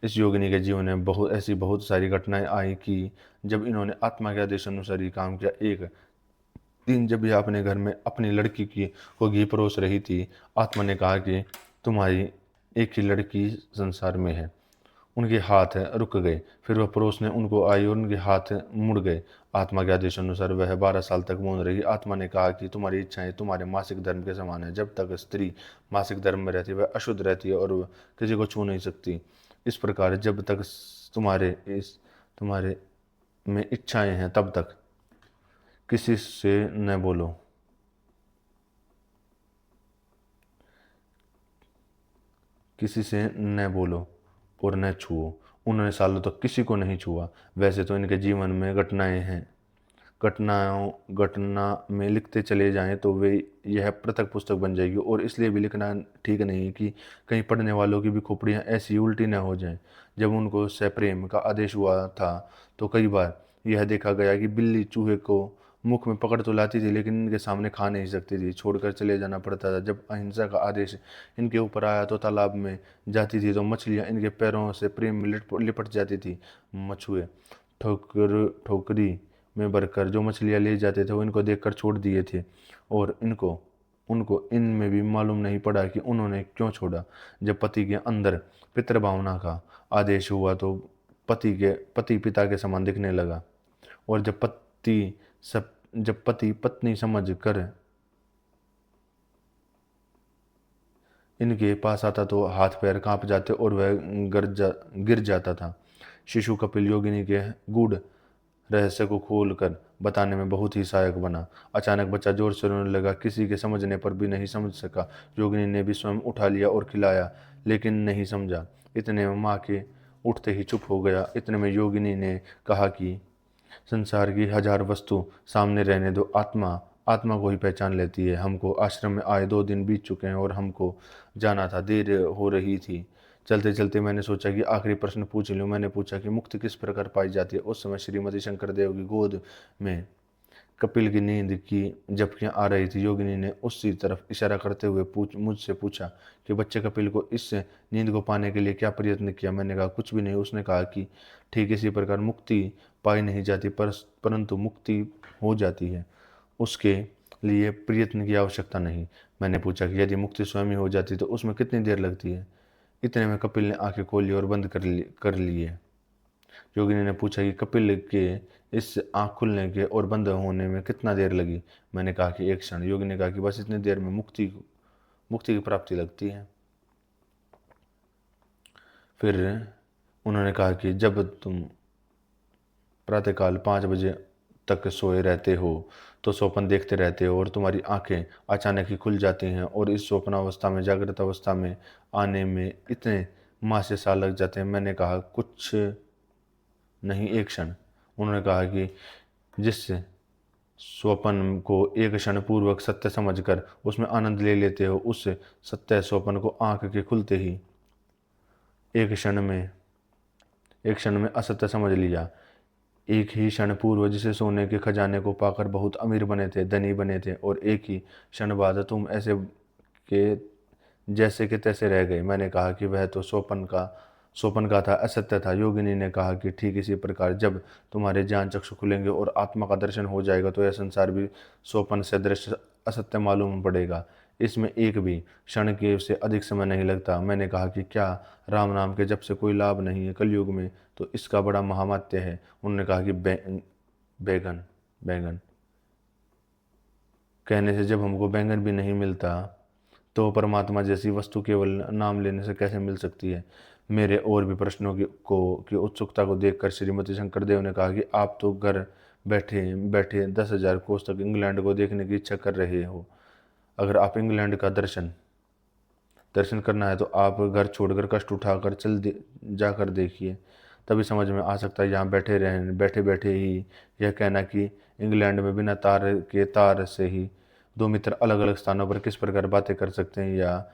इस योगिनी के जीवन में बहुत सारी घटनाएं आई कि जब इन्होंने आत्मा के आदेश अनुसार ही काम किया। एक दिन जब यह अपने घर में अपनी लड़की को घी परोस रही थी, आत्मा ने कहा कि तुम्हारी एक ही लड़की संसार में है। उनके हाथ रुक गए। फिर वह पड़ोस ने उनको आई और उनके हाथ मुड़ गए। आत्मा के आदेश अनुसार वह 12 साल तक मौन रही। आत्मा ने कहा कि तुम्हारी इच्छाएं तुम्हारे मासिक धर्म के समान है। जब तक स्त्री मासिक धर्म में रहती है वह अशुद्ध रहती है और वह किसी को छू नहीं सकती। इस प्रकार जब तक तुम्हारे में इच्छाएं हैं तब तक किसी से न बोलो, किसी से न बोलो और न छुओ। उन्होंने सालों तक किसी को नहीं छुआ। वैसे तो इनके जीवन में घटनाएं हैं। घटना में लिखते चले जाएं तो वे यह पृथक पुस्तक बन जाएगी। और इसलिए भी लिखना ठीक नहीं कि कहीं पढ़ने वालों की भी खोपड़ियाँ ऐसी उल्टी न हो जाएं। जब उनको सप्रेम का आदेश हुआ था तो कई बार यह देखा गया कि बिल्ली चूहे को मुख में पकड़ तो लाती थी, लेकिन इनके सामने खा नहीं सकती थी, छोड़कर चले जाना पड़ता था। जब अहिंसा का आदेश इनके ऊपर आया तो तालाब में जाती थी तो मछलियाँ इनके पैरों से प्रेम में लिपट जाती थी। मछुए ठोकरी में भरकर जो मछलियाँ ले जाते थे वो इनको देखकर छोड़ दिए थे और उनको इनमें भी मालूम नहीं पड़ा कि उन्होंने क्यों छोड़ा। जब पति के अंदर पितृभावना का आदेश हुआ तो पति पिता के समान दिखने लगा। और जब पति जब पति पत्नी समझ कर इनके पास आता तो हाथ पैर कांप जाते और वह गिर जाता था। शिशु कपिल योगिनी के गूढ़ रहस्य को खोलकर बताने में बहुत ही सहायक बना। अचानक बच्चा जोर से रोने लगा, किसी के समझने पर भी नहीं समझ सका। योगिनी ने भी स्वयं उठा लिया और खिलाया, लेकिन नहीं समझा। इतने में माँ के उठते ही चुप हो गया। इतने में योगिनी ने कहा कि संसार की हजार वस्तु सामने रहने दो, आत्मा आत्मा को ही पहचान लेती है। हमको आश्रम में आए 2 दिन बीत चुके हैं और हमको जाना था, देर हो रही थी। चलते चलते मैंने सोचा कि आखिरी प्रश्न पूछ लूं। मैंने पूछा कि मुक्ति किस प्रकार पाई जाती है। उस समय श्रीमती शंकरदेव की गोद में कपिल की नींद की झपकियां आ रही थी। योगिनी ने उसी तरफ इशारा करते हुए मुझसे पूछा कि बच्चे कपिल को इस नींद को पाने के लिए क्या प्रयत्न किया। मैंने कहा कुछ भी नहीं। उसने कहा कि ठीक इसी प्रकार मुक्ति पाई नहीं जाती, परंतु मुक्ति हो जाती है, उसके लिए प्रयत्न की आवश्यकता नहीं। मैंने पूछा कि यदि मुक्ति स्वयं ही हो जाती तो उसमें कितनी देर लगती है। इतने में कपिल ने आंखें खोली और बंद कर लिए। योगिनी ने पूछा कि कपिल के इस आंख खुलने के और बंद होने में कितना देर लगी। मैंने कहा कि 1 क्षण। योगिनी ने कहा कि बस इतनी देर में मुक्ति की प्राप्ति लगती है। फिर उन्होंने कहा कि जब तुम प्रातःकाल 5 बजे तक सोए रहते हो तो स्वप्न देखते रहते हो और तुम्हारी आंखें अचानक ही खुल जाती हैं और इस स्वप्नावस्था में जागृत अवस्था में आने में इतने माह से साल लग जाते हैं। मैंने कहा कुछ नहीं, 1 क्षण। उन्होंने कहा कि जिस स्वप्न को 1 क्षण पूर्वक सत्य समझकर उसमें आनंद ले लेते हो, उस सत्य स्वप्न को आंख के खुलते ही एक क्षण में असत्य समझ लिया। एक ही क्षण पूर्व जिसे सोने के खजाने को पाकर बहुत अमीर बने थे, धनी बने थे, और एक ही क्षण बाद तुम ऐसे के जैसे के तैसे रह गए। मैंने कहा कि वह तो स्वप्न का था, असत्य था। योगिनी ने कहा कि ठीक इसी प्रकार जब तुम्हारे ज्ञान चक्षु खुलेंगे और आत्मा का दर्शन हो जाएगा तो यह संसार भी स्वप्न से दृश्य असत्य मालूम पड़ेगा। इसमें एक भी क्षण के से अधिक समय नहीं लगता। मैंने कहा कि क्या राम नाम के जब से कोई लाभ नहीं है कलयुग में, तो इसका बड़ा महामात्य है। उन्होंने कहा कि बैंगन बैंगन कहने से जब हमको बैंगन भी नहीं मिलता तो परमात्मा जैसी वस्तु केवल नाम लेने से कैसे मिल सकती है। मेरे और भी प्रश्नों की उत्सुकता को देखकर श्रीमती शंकरदेव ने कहा कि आप तो घर बैठे बैठे 10,000 कोस तक इंग्लैंड को देखने की इच्छा कर रहे हो। अगर आप इंग्लैंड का दर्शन करना है तो आप घर छोड़कर कष्ट उठाकर जाकर देखिए, तभी समझ में आ सकता है। यहाँ बैठे बैठे ही यह कहना कि इंग्लैंड में बिना तार से ही 2 मित्र अलग अलग स्थानों पर किस प्रकार बातें कर सकते हैं, या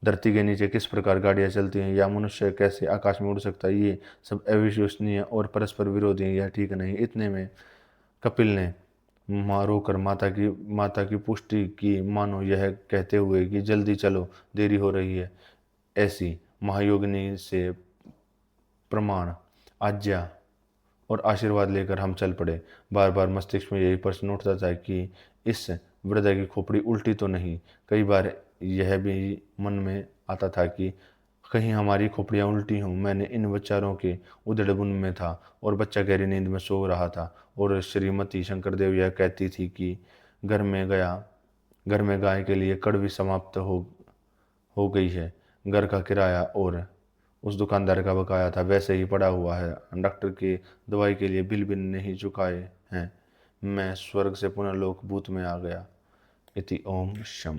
धरती के नीचे किस प्रकार गाड़ियाँ चलती हैं, या मनुष्य कैसे आकाश में उड़ सकता है, ये सब अविश्वसनीय और परस्पर विरोधी हैं, यह ठीक नहीं। इतने में कपिल ने रोकर माता की पुष्टि की, मानो यह कहते हुए कि जल्दी चलो, देरी हो रही है। ऐसी महायोगिनी से प्रमाण, आज्ञा और आशीर्वाद लेकर हम चल पड़े। बार बार मस्तिष्क में यही प्रश्न उठता था कि इस वृद्धा की खोपड़ी उल्टी तो नहीं। कई बार यह भी मन में आता था कि कहीं हमारी खोपड़ियाँ उल्टी हों। मैंने इन विचारों के उधेड़बुन में था और बच्चा गहरी नींद में सो रहा था, और श्रीमती शंकरदेव यह कहती थी कि घर में गाय के लिए कड़वी समाप्त हो गई है। घर का किराया और उस दुकानदार का बकाया था वैसे ही पड़ा हुआ है। डॉक्टर की दवाई के लिए बिल भी नहीं चुकाए हैं। मैं स्वर्ग से पुनः लोक भूत में आ गया। इति ओम शम।